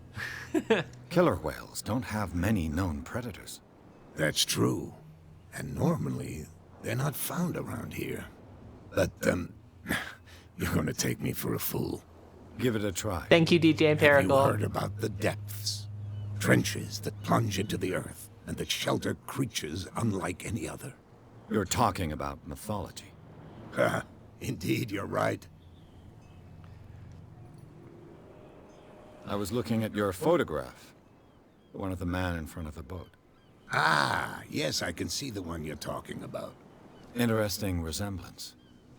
Killer whales don't have many known predators. That's true. And normally, they're not found around here. But, you're gonna take me for a fool. Give it a try. Thank you, DJ Have you Empirical. heard about the depths? Trenches that plunge into the earth and that shelter creatures unlike any other. You're talking about mythology. Ha! Indeed, you're right. I was looking at your photograph. The one of the man in front of the boat. Ah, yes, I can see the one you're talking about. Interesting resemblance.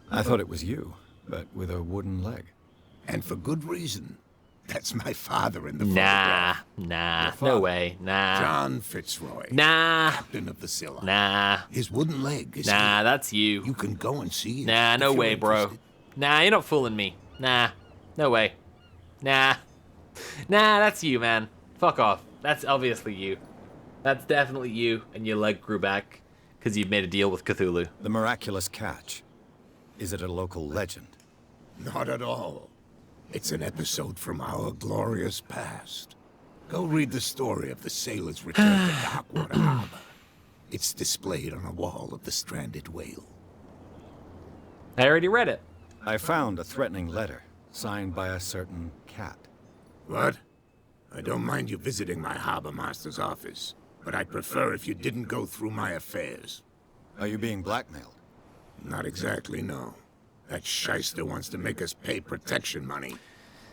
I thought it was you, but with a wooden leg. And for good reason. That's my father in the Nah, photograph. no father? way, nah. John Fitzroy. Nah, Captain of the Scylla. nah, His wooden leg is nah, here. that's you. You can go and see it. Nah, if no you're way, bro. interested. Nah, you're not fooling me. Nah, no way. Nah. Nah, that's you, man. Fuck off. That's obviously you. That's definitely you, and your leg grew back because you've made a deal with Cthulhu. The miraculous catch. Is it a local legend? Not at all. It's an episode from our glorious past. Go read the story of the sailor's return to Darkwater Harbor. It's displayed on a wall of the stranded whale. I already read it. I found a threatening letter signed by a certain cat. What? I don't mind you visiting my harbor master's office, but I'd prefer if you didn't go through my affairs. Are you being blackmailed? Not exactly, no. That shyster wants to make us pay protection money.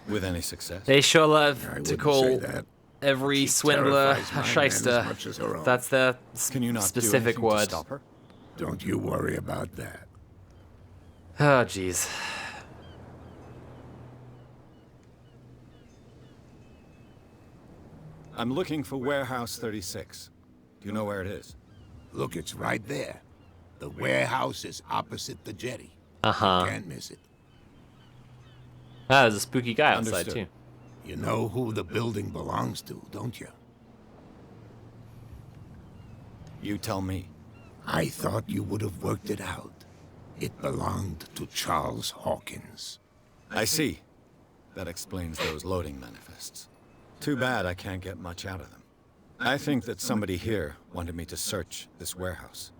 With any success? They sure love I to wouldn't call say that. every She swindler terrifies my a men shyster. as much as her own. That's the Can you not specific do anything word. to stop her? Don't you worry about that. Oh, jeez. I'm looking for Warehouse 36. Do you know where it is? Look, it's right there. The warehouse is opposite the jetty. Uh-huh. You can't miss it. Ah, there's a spooky guy outside, Understood. too. You know who the building belongs to, don't you? You tell me. I thought you would have worked it out. It belonged to Charles Hawkins. I see. That explains those loading manifests. Too bad I can't get much out of them. I think that somebody here wanted me to search this warehouse.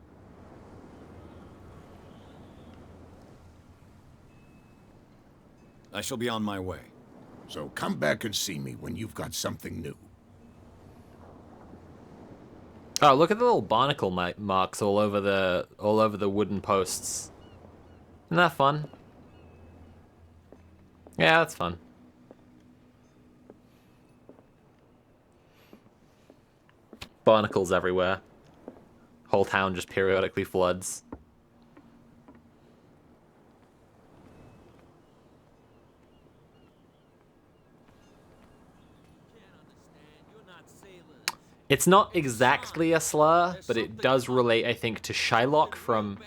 I shall be on my way. So come back and see me when you've got something new. Oh, look at the little barnacle marks all over the wooden posts. Isn't that fun? Yeah, that's fun. Barnacles everywhere. Whole town just periodically floods. It's not exactly a slur, but it does relate, I think, to Shylock from,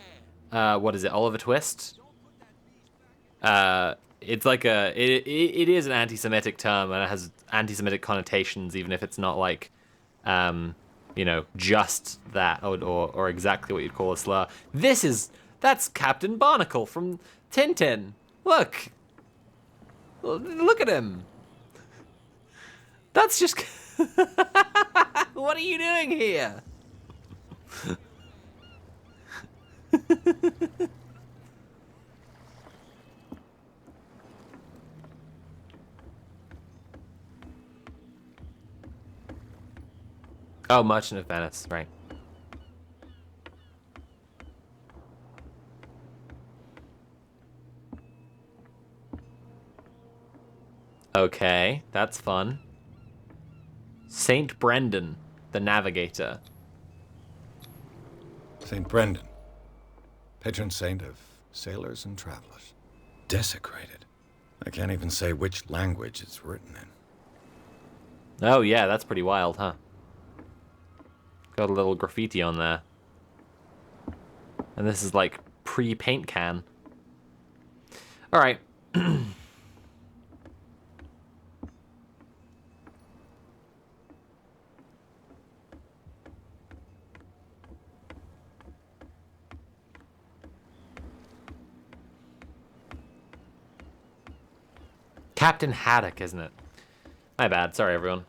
what is it, Oliver Twist? It's like it is an anti-Semitic term, and it has anti-Semitic connotations, even if it's not like, just that or exactly what you'd call a slur. That's Captain Barnacle from Tintin. Look at him. That's just. What are you doing here? Oh, Merchant of Venice, right. Okay, that's fun. Saint Brendan, the Navigator. Saint Brendan, patron saint of sailors and travelers. Desecrated. I can't even say which language it's written in. Oh yeah, that's pretty wild, huh? Got a little graffiti on there. And this is like pre-paint can. Alright. Captain Haddock, isn't it? My bad. Sorry, everyone.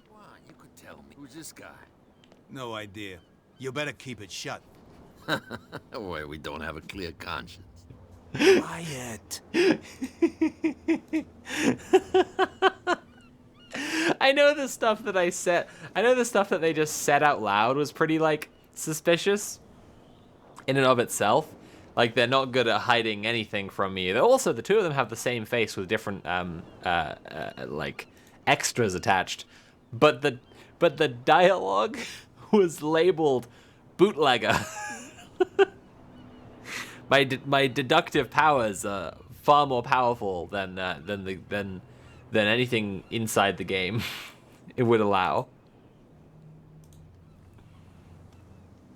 Come on, you could tell me. Who's this guy? No idea. You better keep it shut. Wait, we don't have a clear conscience. Quiet. I know the stuff that the stuff that they just said out loud was pretty, like, suspicious in and of itself. Like, they're not good at hiding anything from me. Also, the two of them have the same face with different, like, extras attached. But the dialogue was labeled bootlegger. My deductive powers are far more powerful than anything inside the game it would allow.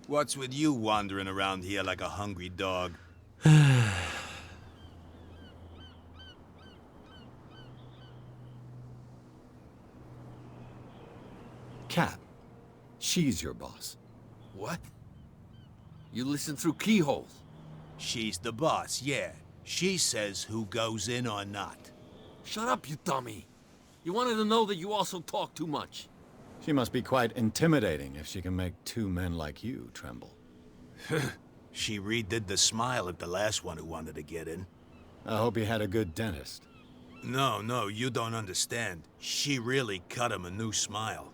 What's with you wandering around here like a hungry dog? Cap, she's your boss. What? You listen through keyholes. She's the boss, yeah. She says who goes in or not. Shut up, you dummy. You wanted to know that you also talk too much. She must be quite intimidating if she can make two men like you tremble. She redid the smile at the last one who wanted to get in. I hope he had a good dentist. No, you don't understand. She really cut him a new smile.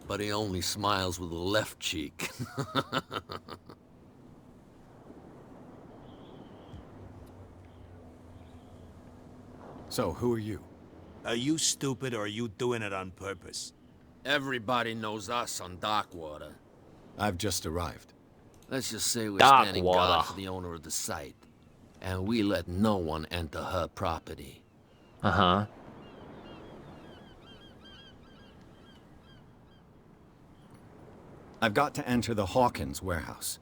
But he only smiles with the left cheek. So, who are you? Are you stupid or are you doing it on purpose? Everybody knows us on Darkwater. I've just arrived. Let's just say we're Darkwater. standing guard for the owner of the site. And we let no one enter her property. Uh-huh. I've got to enter the Hawkins warehouse.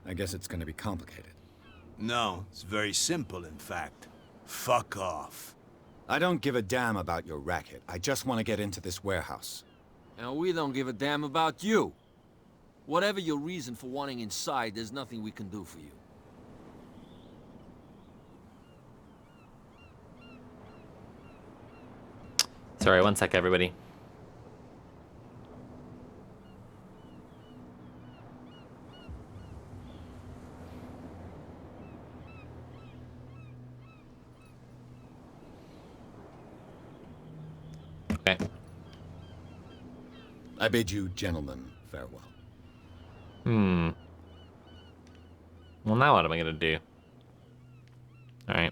I guess it's going to be complicated. No, it's very simple, in fact. Fuck off. I don't give a damn about your racket. I just want to get into this warehouse. And we don't give a damn about you. Whatever your reason for wanting inside, there's nothing we can do for you. Sorry, one sec, everybody. Okay. I bid you gentlemen farewell. Well, now what am I gonna do? Alright.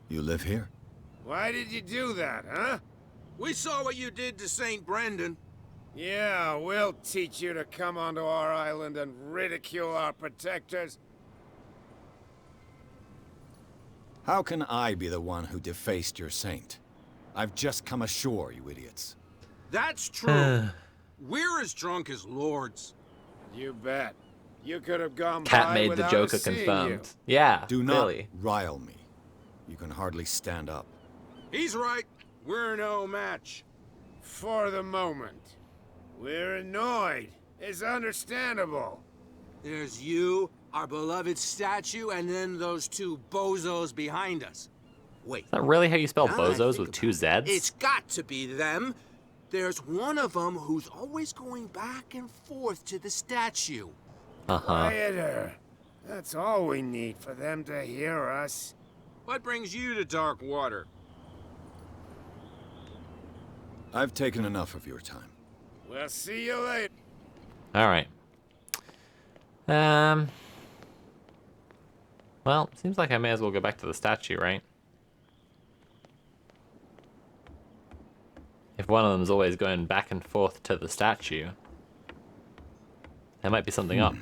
You live here? Why did you do that, huh? We saw what you did to St. Brendan. Yeah, we'll teach you to come onto our island and ridicule our protectors. How can I be the one who defaced your saint? I've just come ashore, you idiots. That's true. We're as drunk as lords. You bet. You could have gone Cat by made the without Joker us seeing confirmed. you. Yeah, Do not clearly. rile me. You can hardly stand up. He's right. We're no match. For the moment. We're annoyed. It's understandable. There's you, our beloved statue, and then those two bozos behind us. Wait. Is that really how you spell Now that I bozos think with two about it, Zs? It's got to be them. There's one of them who's always going back and forth to the statue. Uh-huh. Quieter. That's all we need for them to hear us. What brings you to Dark Water? I've taken enough of your time. We'll see you later. All right. Well, seems like I may as well go back to the statue, right? If one of them's always going back and forth to the statue, there might be something up.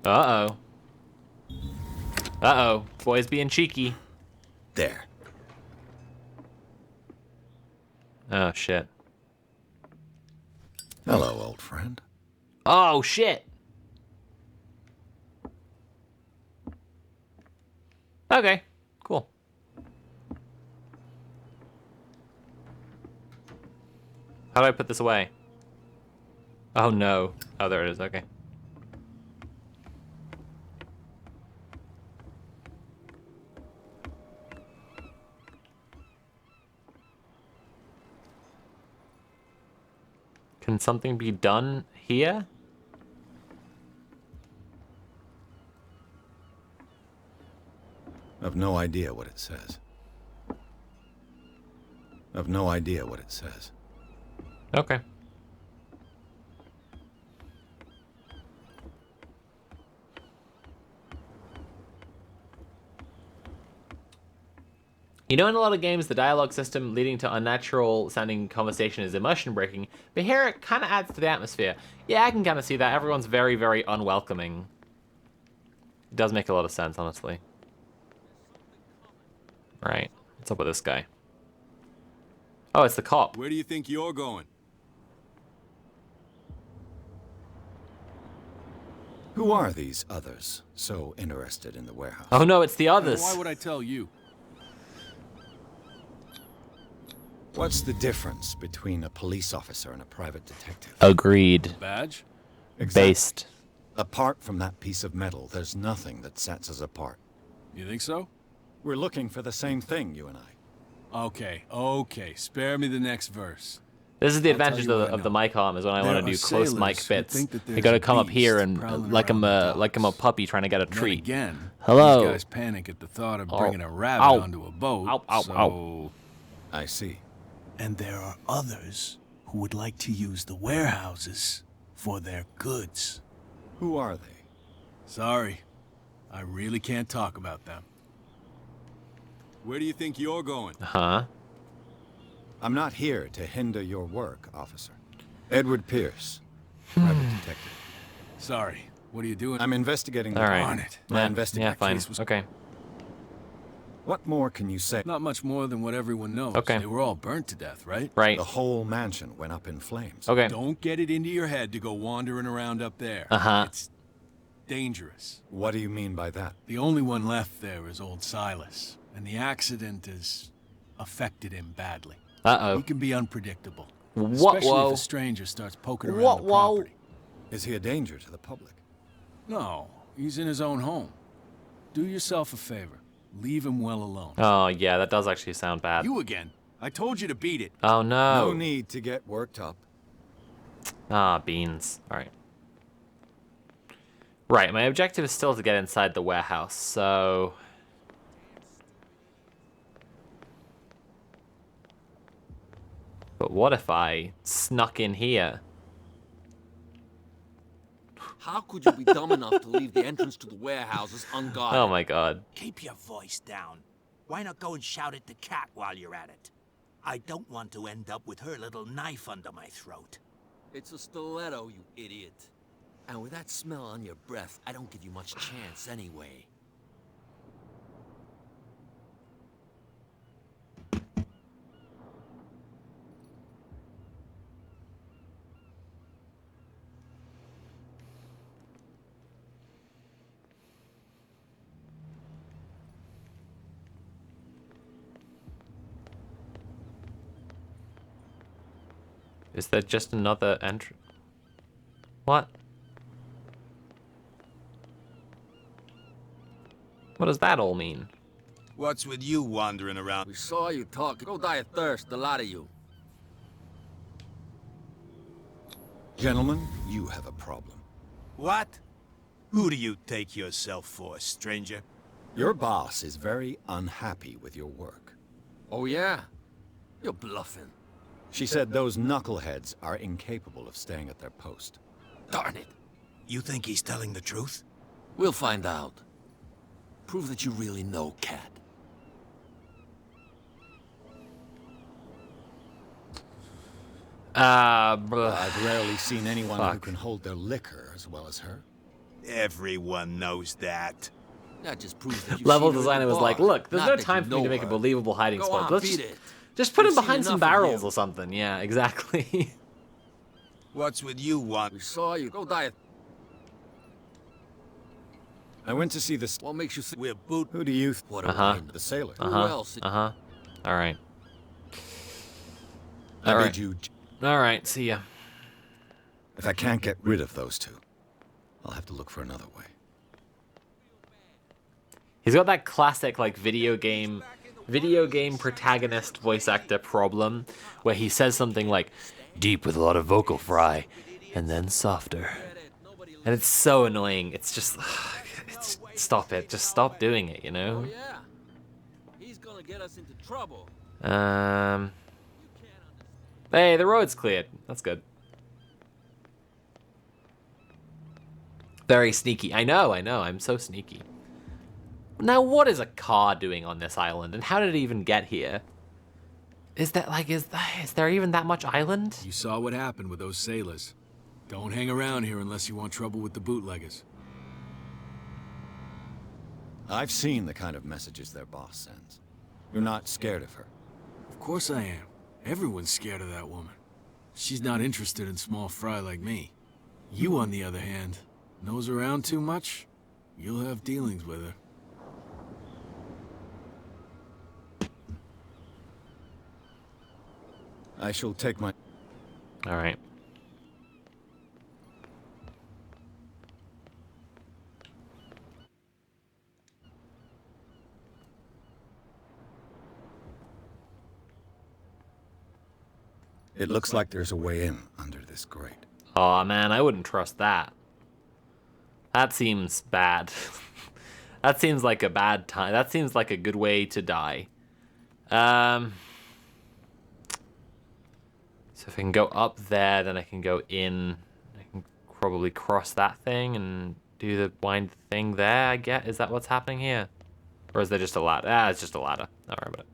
Uh-oh. Uh-oh. Boy's being cheeky. There. Oh, shit. Hello, old friend. Oh, shit! Okay, cool. How do I put this away? Oh, no. Oh, there it is, okay. Can something be done here? I've no idea what it says. I've no idea what it says. Okay. You know, in a lot of games, the dialogue system leading to unnatural sounding conversation is immersion breaking, but here it kind of adds to the atmosphere. Yeah, I can kind of see that. Everyone's very, very unwelcoming. It does make a lot of sense, honestly. Right. What's up with this guy? Oh, it's the cop. Where do you think you're going? Who are these others so interested in the warehouse? Oh no, it's the And others. why would I tell you? What's the difference between a police officer and a private detective? Agreed. Badge? Based. Apart from that piece of metal, there's nothing that sets us apart. You think so? We're looking for the same thing, you and I. Okay. Spare me the next verse. This is the I'll tell advantage you what I of the know. mic arm is when I There want to are do close sailors mic who bits. think that I there's gotta a come up here beast and prowling like I'm around the a puppy trying to get a Then treat. again, Hello. these guys panic at the thought of Ow. bringing a rabbit Ow. onto a boat. Ow, ow, so... ow. I see. And there are others who would like to use the warehouses for their goods. Who are they? Sorry. I really can't talk about them. Where do you think you're going? Huh? I'm not here to hinder your work, officer. Edward Pierce, private detective. Sorry. What are you doing? I'm investigating All the right. on it. My Yeah, investigation yeah, fine. case was- Okay. What more can you say? Not much more than what everyone knows. Okay. They were all burnt to death, right? Right. The whole mansion went up in flames. Okay. Don't get it into your head to go wandering around up there. Uh-huh. It's dangerous. What do you mean by that? The only one left there is old Silas, and the accident has affected him badly. Uh-oh. He can be unpredictable. What? Especially Whoa. if a stranger starts poking around What? the Whoa. property. Is he a danger to the public? No, he's in his own home. Do yourself a favor. Leave him well alone. Oh, yeah, that does actually sound bad. You again. I told you to beat it. Oh, no. No need to get worked up. Ah, beans. All right. Right, my objective is still to get inside the warehouse, so... But what if I snuck in here? How could you be dumb enough to leave the entrance to the warehouses unguarded? Oh my god. Keep your voice down. Why not go and shout at the cat while you're at it? I don't want to end up with her little knife under my throat. It's a stiletto, you idiot. And with that smell on your breath, I don't give you much chance anyway. Is there just another entry? What? What does that all mean? What's with you wandering around? We saw you talking. Go die of thirst, the lot of you. Gentlemen, you have a problem. What? Who do you take yourself for, stranger? Your boss is very unhappy with your work. Oh, yeah? You're bluffing. She said those knuckleheads are incapable of staying at their post. Darn it. You think he's telling the truth? We'll find out. Prove that you really know Cat. I've rarely seen anyone who can hold their liquor as well as her. Everyone knows that. That just proves that Level designer was like, look, there's no time for me to make a believable hiding spot. Let's just put him behind some barrels or something. Yeah, exactly. What's with you, one? We saw you. Go die. I went to see this. What makes you think we're boot? Who do you? What the sailor. Who else? All right. I made you. All right. See ya. If I can't get rid of those two, I'll have to look for another way. He's got that classic like video game protagonist voice actor problem where he says something like deep with a lot of vocal fry and then softer. And it's so annoying. It's just stop it. Just stop doing it, you know? Oh, yeah. He's gonna get us into trouble. Hey, the road's cleared. That's good. Very sneaky. I know. I'm so sneaky. Now, what is a car doing on this island, and how did it even get here? Is there even that much island? You saw what happened with those sailors. Don't hang around here unless you want trouble with the bootleggers. I've seen the kind of messages their boss sends. You're not scared of her. Of course I am. Everyone's scared of that woman. She's not interested in small fry like me. You, on the other hand, nose around too much, you'll have dealings with her. I shall take my... All right. It looks like there's a way in under this grate. Aw, man, I wouldn't trust that. That seems bad. That seems like a bad time. That seems like a good way to die. So if I can go up there, then I can go in. I can probably cross that thing and do the wind thing there, I guess. Is that what's happening here? Or is there just a ladder? Ah, it's just a ladder. Don't worry about it.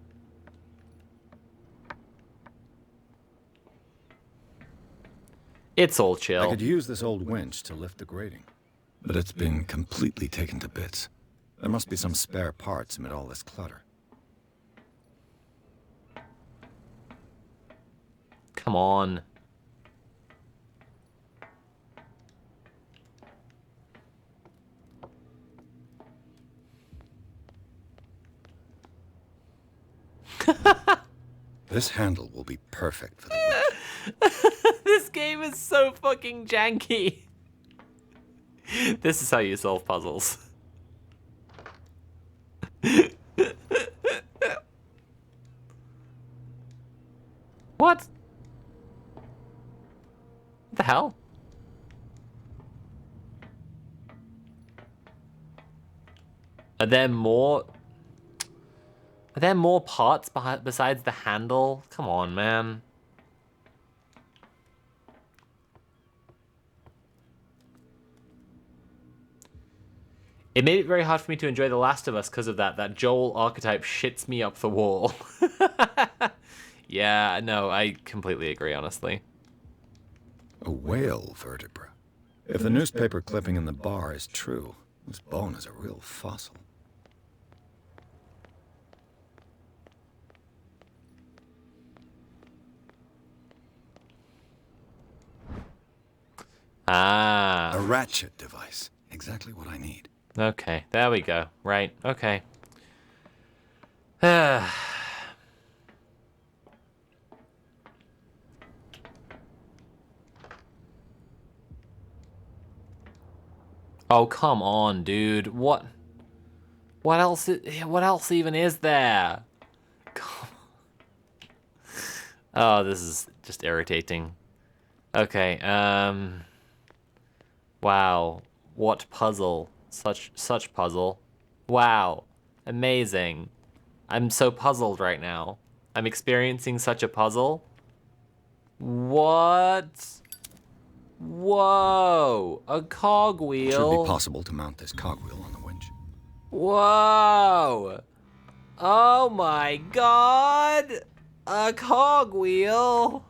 It's all chill. I could use this old winch to lift the grating, but it's been completely taken to bits. There must be some spare parts amid all this clutter. Come on. This handle will be perfect for the winch. This game is so fucking janky. This is how you solve puzzles. What? What the hell? Are there more parts besides the handle? Come on, man. It made it very hard for me to enjoy The Last of Us because of that. That Joel archetype shits me up the wall. Yeah, no, I completely agree, honestly. A whale vertebra. If the newspaper clipping in the bar is true, this bone is a real fossil. Ah. A ratchet device. Exactly what I need. Okay, there we go. Right, okay. Oh, come on, dude. What else even is there? Come on. Oh, this is just irritating. Okay, wow. What puzzle. Such puzzle. Wow. Amazing. I'm so puzzled right now. I'm experiencing such a puzzle. What? Whoa! A cogwheel. It should be possible to mount this cogwheel on the winch. Whoa! Oh my god! A cogwheel!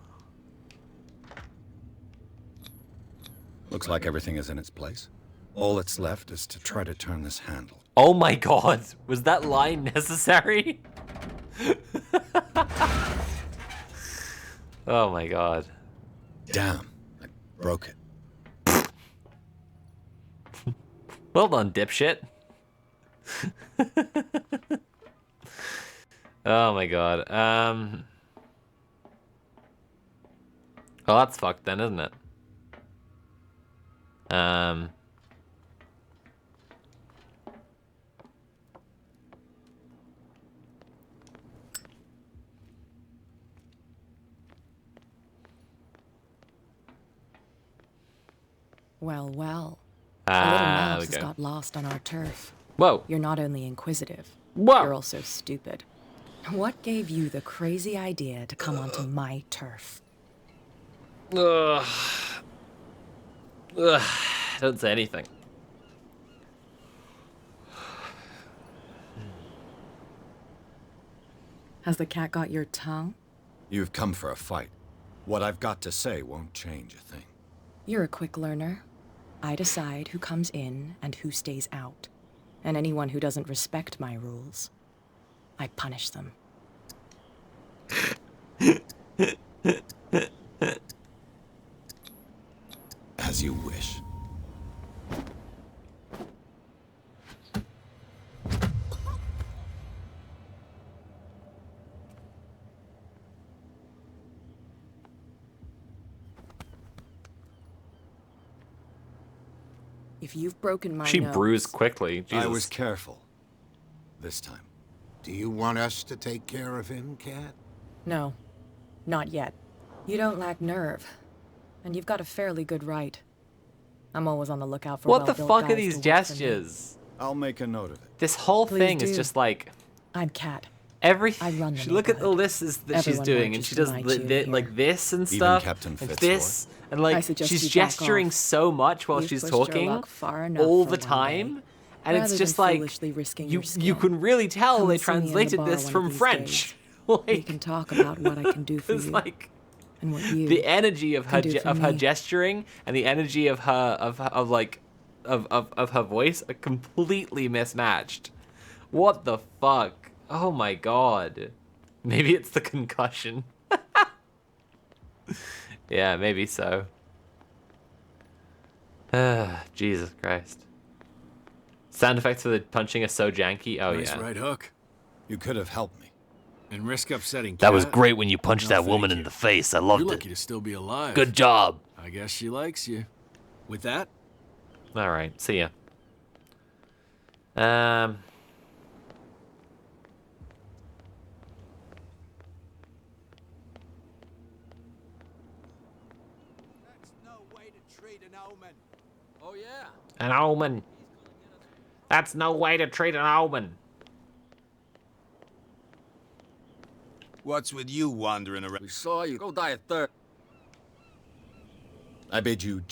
Looks like everything is in its place. All that's left is to try to turn this handle. Oh my god! Was that line necessary? Oh my god. Damn, I broke it. Well done, dipshit. Oh my god. Well, that's fucked then, isn't it? Well, well. A little There we mouse has go. got lost on our turf. Whoa. You're not only inquisitive, Whoa. you're also stupid. What gave you the crazy idea to come onto my turf? Ugh. Ugh. Don't say anything. Has the cat got your tongue? You've come for a fight. What I've got to say won't change a thing. You're a quick learner. I decide who comes in and who stays out. And anyone who doesn't respect my rules, I punish them. As you wish. If you've broken my She nose... bruised quickly. Jesus. I was careful. This time. Do you want us to take care of him, Cat? No, not yet. You don't lack nerve. And you've got a fairly good right. I'm always on the lookout for What the well-built fuck are guys these to work for me. gestures? I'll make a note of it. This whole Please thing is do. just like I'm Cat. everything. I run the Look at the lists that she's Everyone doing, and marches she to does my tune here. like this and Even stuff, Captain and Fitzroy. this, and I like suggest she's you back gesturing off. so much while You've she's pushed your talking luck far enough all for the one time, day. and Rather it's just than like foolishly risking you your skin. you can really tell Come they and see me in the translated bar this one of from these French. days. Like, We can talk about what I can do for it's you. like And what you the energy of her can do for her me. gesturing and the energy of her of her voice are completely mismatched. What the fuck? Oh my god. Maybe it's the concussion. Yeah, maybe so. Jesus Christ. Sound effects for the punching are so janky. Oh Nice yeah. right hook. You could have helped me. And risk upsetting That was Cat? great when you punched No, that woman thank in you. the face. I You're loved lucky it. to still be alive. Good job. I guess she likes you. With that, All right. See ya. That's no way to treat an omen. oh yeah. An omen. That's no way to treat an omen. What's with you wandering around? We saw you. Go die of thirst. I bid you...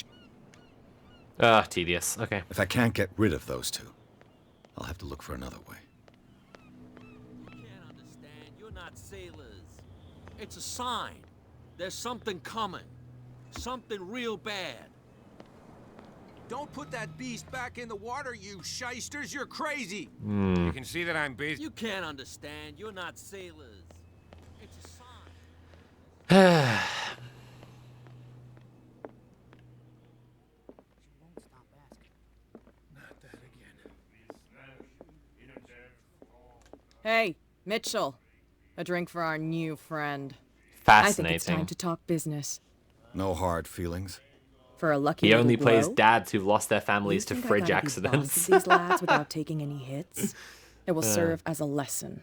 Tedious. Okay. If I can't get rid of those two, I'll have to look for another way. You can't understand. You're not sailors. It's a sign. There's something coming. Something real bad. Don't put that beast back in the water, you shysters. You're crazy. You can see that I'm busy. You can't understand. You're not sailors. It's a sign. Hey, Mitchell. A drink for our new friend. I think it's Fascinating. time to talk business. No hard feelings. For a lucky He little only plays blow? dads who've lost their families You to think I fridge gotta be boss of accidents. these lads without taking any hits? It will serve as a lesson.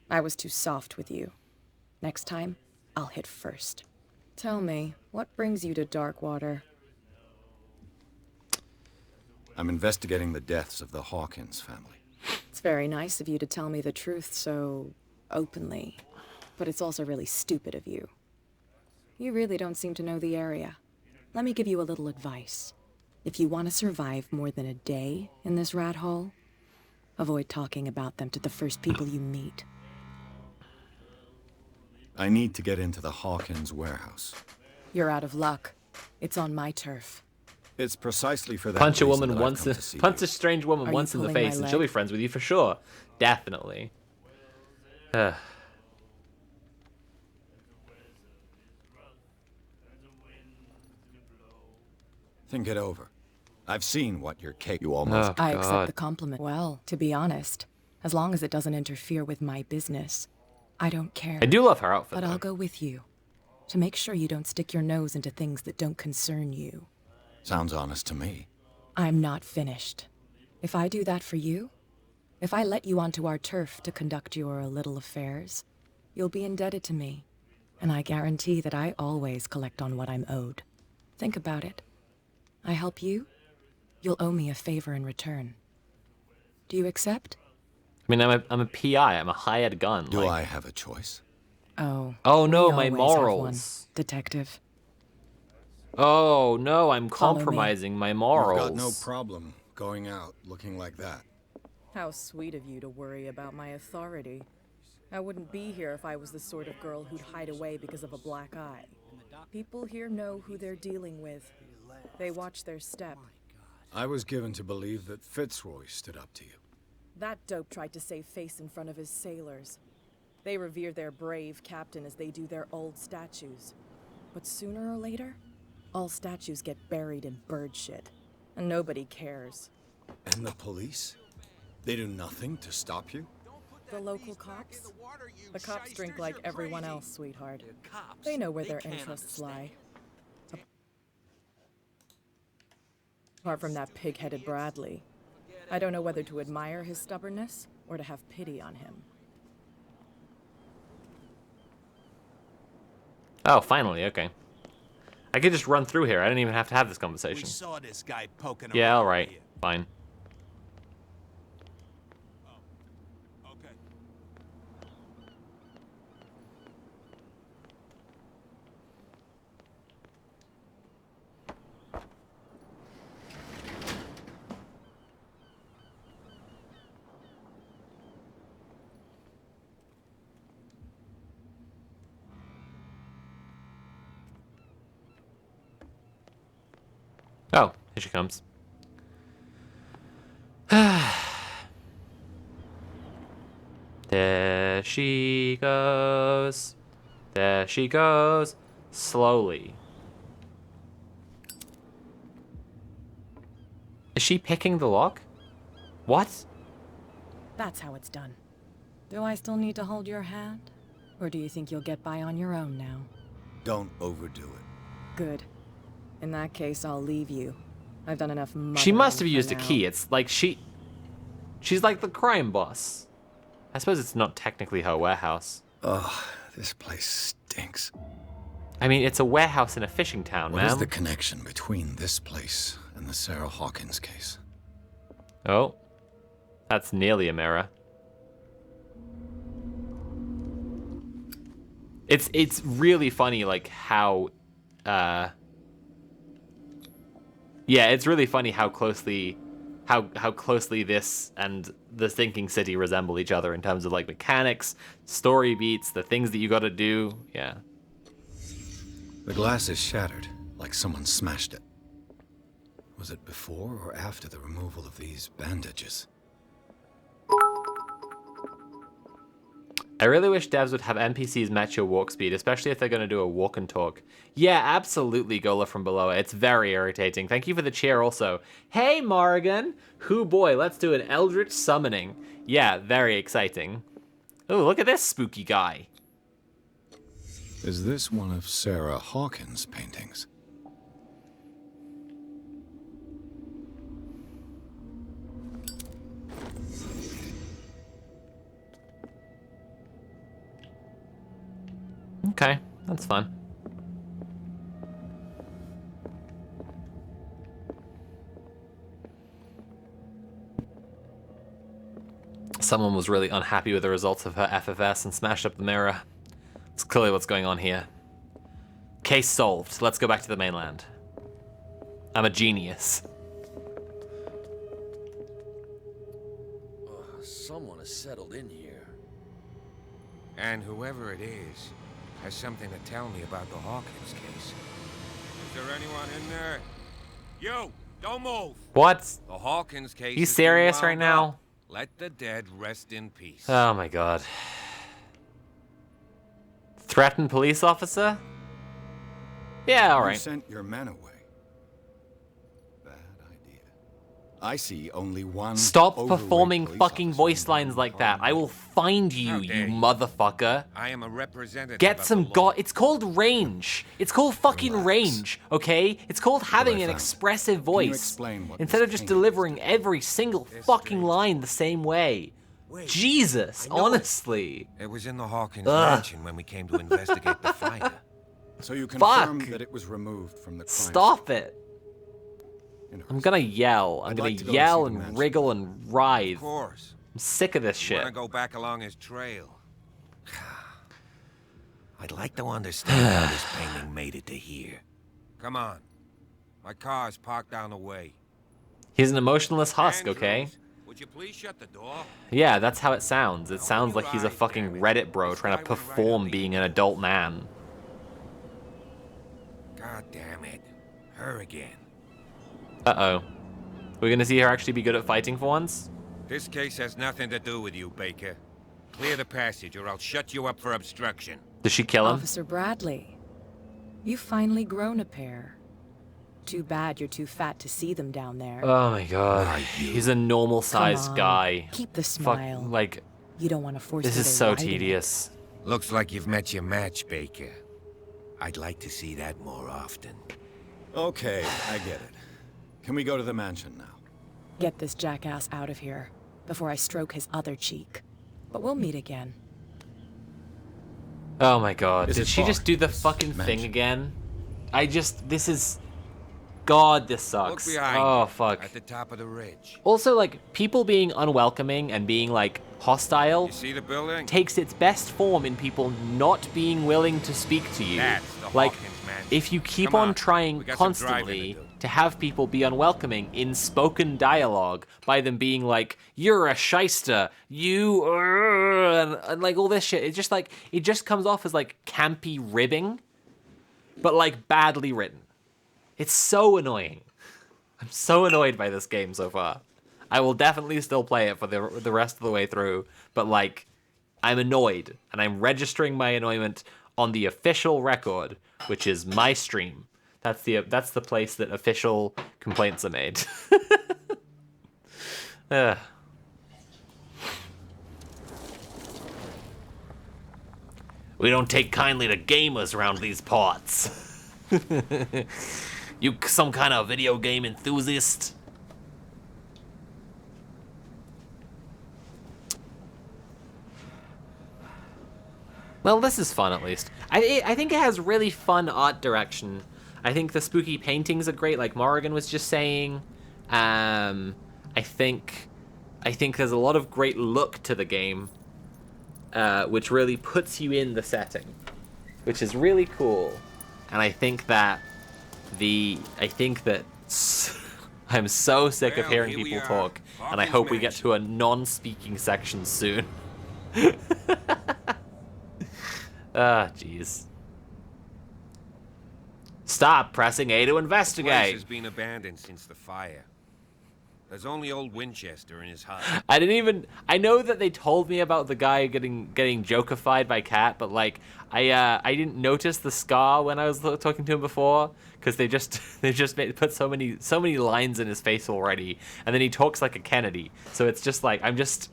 I was too soft with you. Next time, I'll hit first. Tell me, what brings you to Darkwater? I'm investigating the deaths of the Hawkins family. It's very nice of you to tell me the truth so openly, but it's also really stupid of you. You really don't seem to know the area. Let me give you a little advice. If you want to survive more than a day in this rat hole, avoid talking about them to the first people you meet. I need to get into the Hawkins warehouse. You're out of luck. It's on my turf. It's precisely for that Punch a reason woman that I've once, come to see punch you. a strange woman Are you once in the pulling my face, and she'll be leg? friends with you for sure. Definitely. Think it over. I've seen what you're capable. You almost. I accept the compliment. Well, to be honest, as long as it doesn't interfere with my business, I don't care. I do love her outfit, But I'll though. go with you to make sure you don't stick your nose into things that don't concern you. Sounds honest to me. I'm not finished. If I do that for you, if I let you onto our turf to conduct your little affairs, you'll be indebted to me. And I guarantee that I always collect on what I'm owed. Think about it. I help you, you'll owe me a favor in return. Do you accept? I mean, I'm a PI. I'm a hired gun. Do I have a choice? Oh. Oh no, we my always have morals. one, detective. Oh no, I'm Follow me. compromising my morals. You've got no problem going out looking like that. How sweet of you to worry about my authority. I wouldn't be here if I was the sort of girl who'd hide away because of a black eye. People here know who they're dealing with. They watch their step. I was given to believe that Fitzroy stood up to you. That dope tried to save face in front of his sailors. They revere their brave captain as they do their old statues. But sooner or later, all statues get buried in bird shit. And nobody cares. And the police? They do nothing to stop you? The local cops? The cops drink like everyone else, sweetheart. They know where their interests lie. Apart from that pig-headed Bradley, I don't know whether to admire his stubbornness or to have pity on him. Oh, finally, okay. I could just run through here. I didn't even have to have this conversation. We saw this guy poking Yeah, around all right, here. fine. Oh, here she comes. There she goes. There she goes. Slowly. Is she picking the lock? What? That's how it's done. Do I still need to hold your hand? Or do you think you'll get by on your own now? Don't overdo it. Good. In that case, I'll leave you. I've done enough She must have mothering used for a now. key. It's like she's like the crime boss. I suppose it's not technically her warehouse. Ugh, this place stinks. I mean, it's a warehouse in a fishing town, What man. is the connection between this place and the Sarah Hawkins case? Oh, that's nearly a mirror. It's really funny, like how, yeah, it's really funny how closely this and the Sinking City resemble each other in terms of like mechanics, story beats, the things that you got to do. Yeah. The glass is shattered, like someone smashed it. Was it before or after the removal of these bandages? I really wish devs would have NPCs match your walk speed, especially if they're going to do a walk and talk. Yeah, absolutely, Gola from below. It's very irritating. Thank you for the cheer also. Hey, Morrigan! Hoo boy, let's do an Eldritch Summoning. Yeah, very exciting. Oh, look at this spooky guy. Is this one of Sarah Hawkins' paintings? Okay, that's fun. Someone was really unhappy with the results of her FFS and smashed up the mirror. It's clearly what's going on here. Case solved. Let's go back to the mainland. I'm a genius. Someone has settled in here. And whoever it is has something to tell me about the Hawkins case. Is there anyone in there? You! Don't move! What? The Hawkins case. You serious right now? Up. Let the dead rest in peace. Oh my god. Threatened police officer? Yeah, alright. You sent your men away. Bad idea. I see only one. Stop overweight performing police fucking officer voice lines like that. I will find you, you motherfucker. I am a representative. Get of some the law. It's called range. It's called fucking range, okay? It's called having an expressive voice. explain what Instead this of just painting delivering every single fucking line the same way. Jesus, honestly. It was in the Hawkins Ugh. mansion when we came to investigate the fire. So you confirm Fuck. that it was removed from the crime Stop it. I'm gonna yell. I'm I'd gonna like to go yell see the and mansion. wriggle and writhe. Of course. I'm sick of this You shit. wanna go back along his trail? I'd like to understand how this painting made it to here. Come on. My car's parked down the way. He's an emotionless husk, okay? Would you please shut the door? Yeah, that's how it sounds. It sounds like he's a fucking Reddit bro trying to perform being an adult man. God damn it. Her again. Uh-oh. We're gonna see her actually be good at fighting for once? This case has nothing to do with you, Baker. Clear the passage or I'll shut you up for obstruction. Does she kill him? Officer Bradley, you've finally grown a pair. Too bad you're too fat to see them down there. Oh my god. He's a normal sized Come on, guy. keep the Fuck, smile. like, You don't want to force this me is to so ride in it. tedious. Looks like you've met your match, Baker. I'd like to see that more often. Okay, I get it. Can we go to the mansion now? Get this jackass out of here before I stroke his other cheek. But we'll meet again. Oh my god. Is Did it she far, just do the this fucking thing mansion? again? This is... God, this Look sucks. behind Oh, you, fuck. at the top of the ridge. Also, like, people being unwelcoming and being, like, hostile You see the building? takes its best form in people not being willing to speak to you. That's the Like, Hawkins mansion. if you keep Come on on, trying we got some driving constantly to do. to have people be unwelcoming in spoken dialogue by them being like, you're a shyster, and like all this shit, it's just like, it just comes off as like campy ribbing, but like badly written. It's so annoying. I'm so annoyed by this game so far. I will definitely still play it for the rest of the way through, but like, I'm annoyed, and I'm registering my annoyment on the official record, which is my stream. That's the place that official complaints are made. We don't take kindly to gamers around these parts. You some kind of video game enthusiast? Well, this is fun at least. I think it has really fun art direction. I think the spooky paintings are great, like Morrigan was just saying. I think there's a lot of great look to the game, which really puts you in the setting, which is really cool. And I think that I'm so sick of Well, hearing here we people are. talk, and I Hawkins hope we get Mansion. to a non-speaking section soon. Ah, jeez. Stop pressing A to The place investigate. has been abandoned since the fire. There's only old Winchester in his hut. I know that they told me about the guy getting jokeified by Cat, but like I didn't notice the scar when I was talking to him before, because they just put so many lines in his face already, and then he talks like a Kennedy. So it's just like I'm just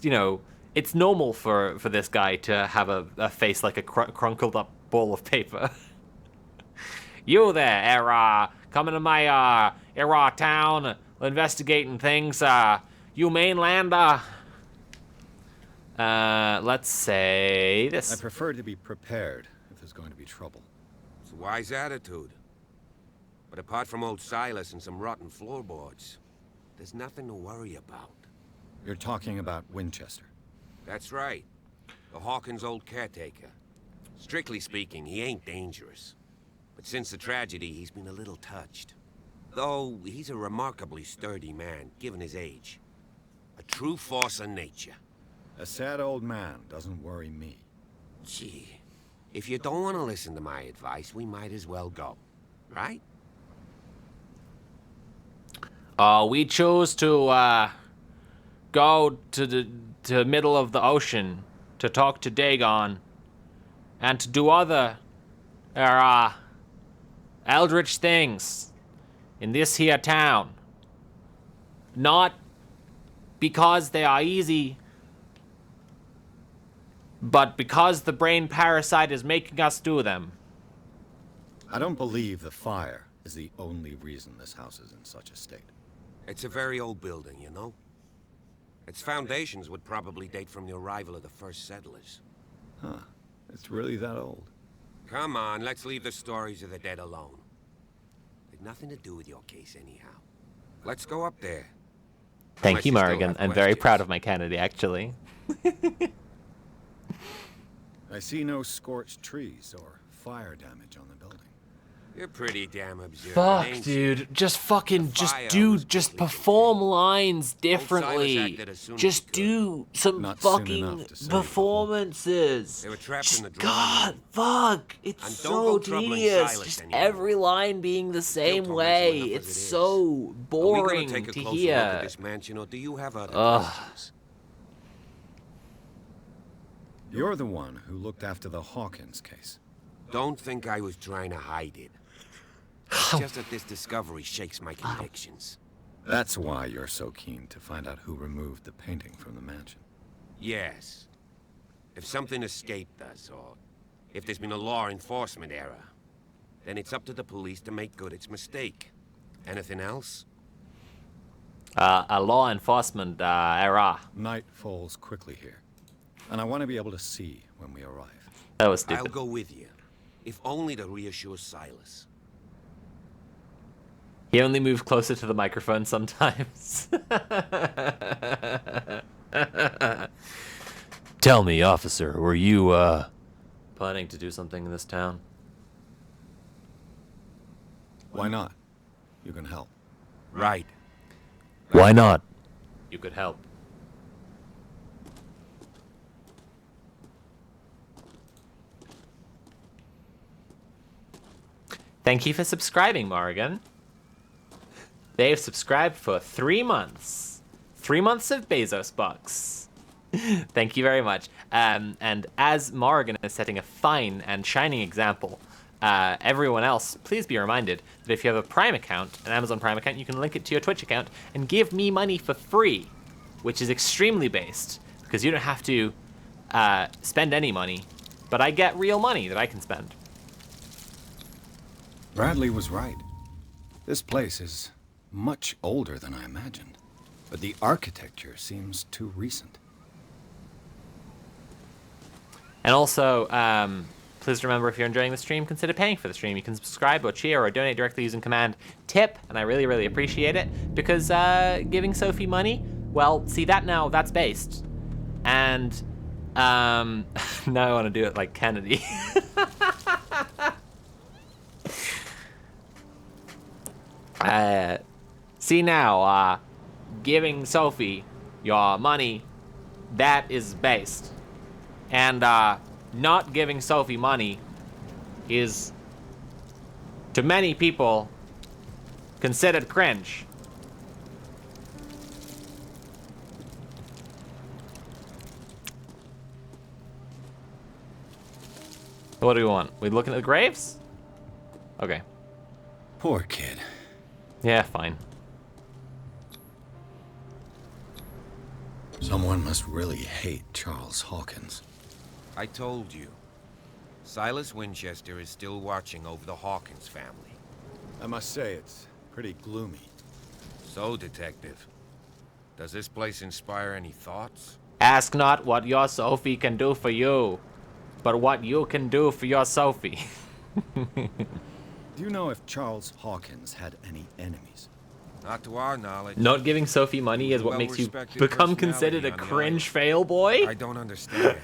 you know, it's normal for this guy to have a face like a crunkled up ball of paper. You there, Era, coming to my Era town, investigating things. You mainlander. Let's say this. I prefer to be prepared if going to be trouble. It's a wise attitude. But apart from old Silas and some rotten floorboards, there's nothing to worry about. You're talking about Winchester. That's right. The Hawkins' old caretaker. Strictly speaking, he ain't dangerous. But since the tragedy, he's been a little touched. Though, he's a remarkably sturdy man, given his age. A true force of nature. A sad old man doesn't worry me. Gee, if you don't want to listen to my advice, we might as well go. Right? We chose to, go to the middle of the ocean to talk to Dagon and to do other, eldritch things in this here town. Not because they are easy, but because the brain parasite is making us do them. I don't believe the fire is the only reason this house is in such a state. It's a very old building, you know? Its foundations would probably date from the arrival of the first settlers. Huh. It's really that old. Come on, let's leave the stories of the dead alone. They've nothing to do with your case anyhow. Let's go up there. Thank you, Unless still Morrigan. have I'm very questions. proud of my Kennedy, actually. I see no scorched trees or fire damage on the building. You're pretty damn observant, Fuck, ain't you? dude. Just fucking, just fire do, was just completely perform lines differently. acted as soon as Just he could. do some Not soon fucking enough to save performances. They were trapped in the drawing God, room. fuck. It's And so don't go troubling tedious. Silas Just anymore. every line being the same told me way. enough as It's it is. so Are we boring gonna take a to closer look at hear. this mansion, or do you have other Ugh. questions? You're the one who looked after the Hawkins case. Don't think I was trying to hide it. It's just that this discovery shakes my convictions. That's why you're so keen to find out who removed the painting from the mansion. Yes. If something escaped us, or if there's been a law enforcement error, then it's up to the police to make good its mistake. Anything else? A law enforcement error. Night falls quickly here, and I want to be able to see when we arrive. That was I'll stupid. go with you, if only to reassure Silas. He only moved closer to the microphone sometimes. Tell me, officer, were you, planning to do something in this town? Why not? You can help. Right. Why not? You could help. Thank you for subscribing, Morrigan. They've subscribed for 3 months. 3 months of Bezos bucks. Thank you very much. And as Morrigan is setting a fine and shining example, everyone else, please be reminded that if you have a Prime account, an Amazon Prime account, you can link it to your Twitch account and give me money for free, which is extremely based, because you don't have to spend any money, but I get real money that I can spend. Bradley was right. This place is much older than I imagined, but the architecture seems too recent. And also, please remember, if you're enjoying the stream, consider paying for the stream. You can subscribe or cheer or donate directly using command TIP, and I really, really appreciate it, because giving Sophie money, well, see, that's based. And now I want to do it like Kennedy. See now, giving Sophie your money, that is based. And not giving Sophie money is, to many people, considered cringe. What do we want? We looking at the graves? Okay. Poor kid. Yeah, fine. Someone must really hate Charles Hawkins. I told you. Silas Winchester is still watching over the Hawkins family. I must say, it's pretty gloomy. So, Detective, does this place inspire any thoughts? Ask not what your Sophie can do for you. but what you can do for your Sophie. Do you know if Charles Hawkins had any enemies? Not to our knowledge. Not giving Sophie money is what makes you become considered a cringe fail boy? I don't understand.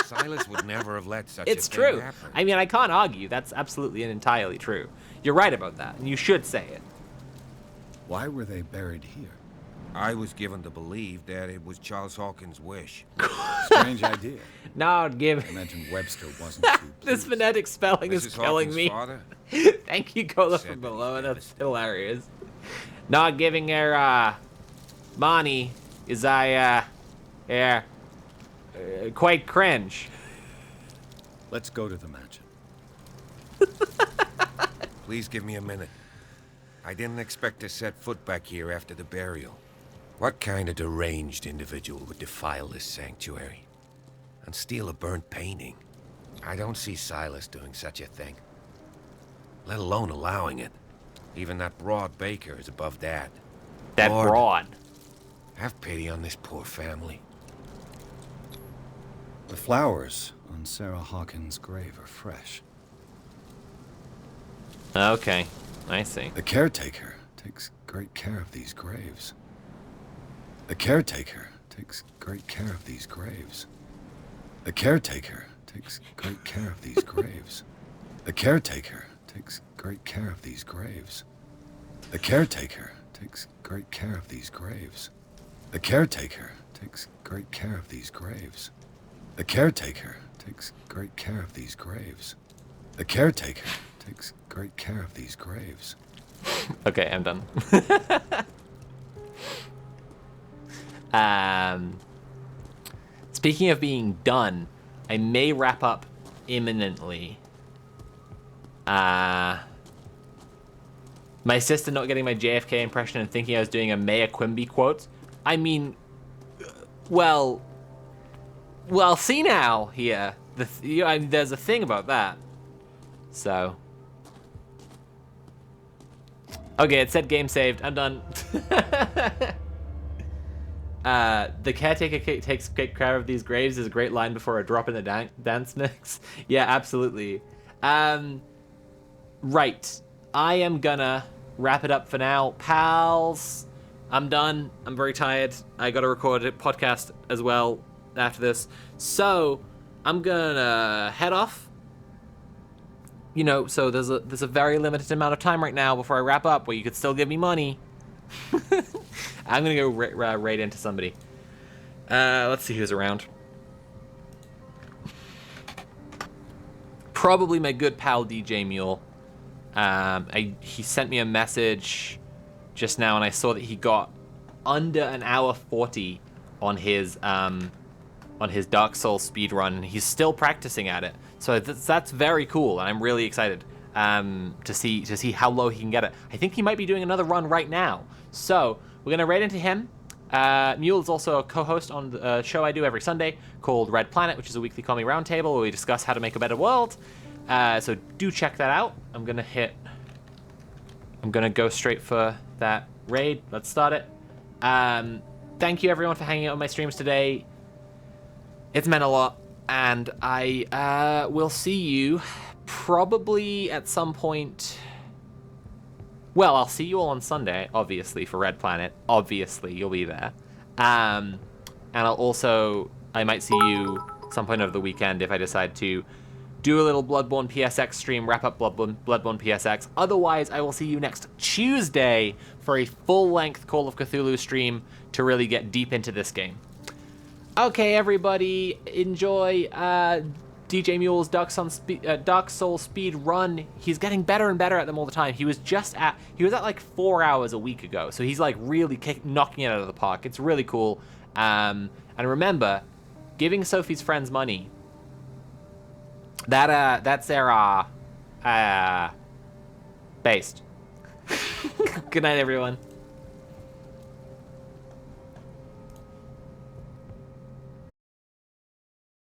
Silas would never have let such a It's thing true. happen. I mean, I can't argue. That's absolutely and entirely true. You're right about that, and you should say it. Why were they buried here? I was given to believe that it was Charles Hawkins' wish. Strange idea. Not give. I imagine Webster wasn't too This phonetic spelling is Mrs. killing Hawkins' me. father? Thank you, Cola, from below. That's hilarious. Not giving her money is quite cringe. Let's go to the mansion. Please give me a minute. I didn't expect to set foot back here after the burial. What kind of deranged individual would defile this sanctuary and steal a burnt painting? I don't see Silas doing such a thing, let alone allowing it. Even that broad baker is above that. That Lord, broad. have pity on this poor family. The flowers on Sarah Hawkins' grave are fresh. Okay, I see. The caretaker takes great care of these graves. The caretaker takes great care of these graves. The caretaker takes great care of these graves. The caretaker takes great care of these graves. The caretaker takes great care of these graves. The caretaker takes great care of these graves. The caretaker takes great care of these graves. The caretaker takes great care of these graves. Okay, I'm done. Speaking of being done, I may wrap up imminently. My sister not getting my JFK impression and thinking I was doing a Maya Quimby quote. I mean, well, see now here. There's a thing about that. So. Okay, it said game saved. I'm done. The caretaker takes great care of these graves is a great line before a drop in the dance mix. Yeah, absolutely. Right. I am gonna wrap it up for now. Pals, I'm done. I'm very tired. I gotta record a podcast as well after this. So, I'm gonna head off. You know, so there's a very limited amount of time right now before I wrap up where you could still give me money. I'm gonna go raid into somebody. Let's see who's around. Probably my good pal DJ Mule. He sent me a message just now, and I saw that he got under an hour 40 on his Dark Souls speedrun, and he's still practicing at it. So that's very cool, and I'm really excited to see how low he can get it. I think he might be doing another run right now. So we're gonna raid into him. Mule is also a co-host on the show I do every Sunday called Red Planet, which is a weekly comedy roundtable where we discuss how to make a better world. So do check that out. I'm gonna go straight for that raid. Let's start it. Thank you everyone for hanging out on my streams today. It's meant a lot, and I will see you probably at some point. Well, I'll see you all on Sunday, obviously, for Red Planet. Obviously, you'll be there. And I might see you some point over the weekend if I decide to do a little Bloodborne PSX stream, wrap up Bloodborne PSX. Otherwise, I will see you next Tuesday for a full-length Call of Cthulhu stream to really get deep into this game. Okay, everybody, enjoy DJ Mule's Dark Souls speed run. He's getting better and better at them all the time. He was at like 4 hours a week ago, so he's like really knocking it out of the park. It's really cool. And remember, giving Sophie's friends money. That's their based. Good night, everyone.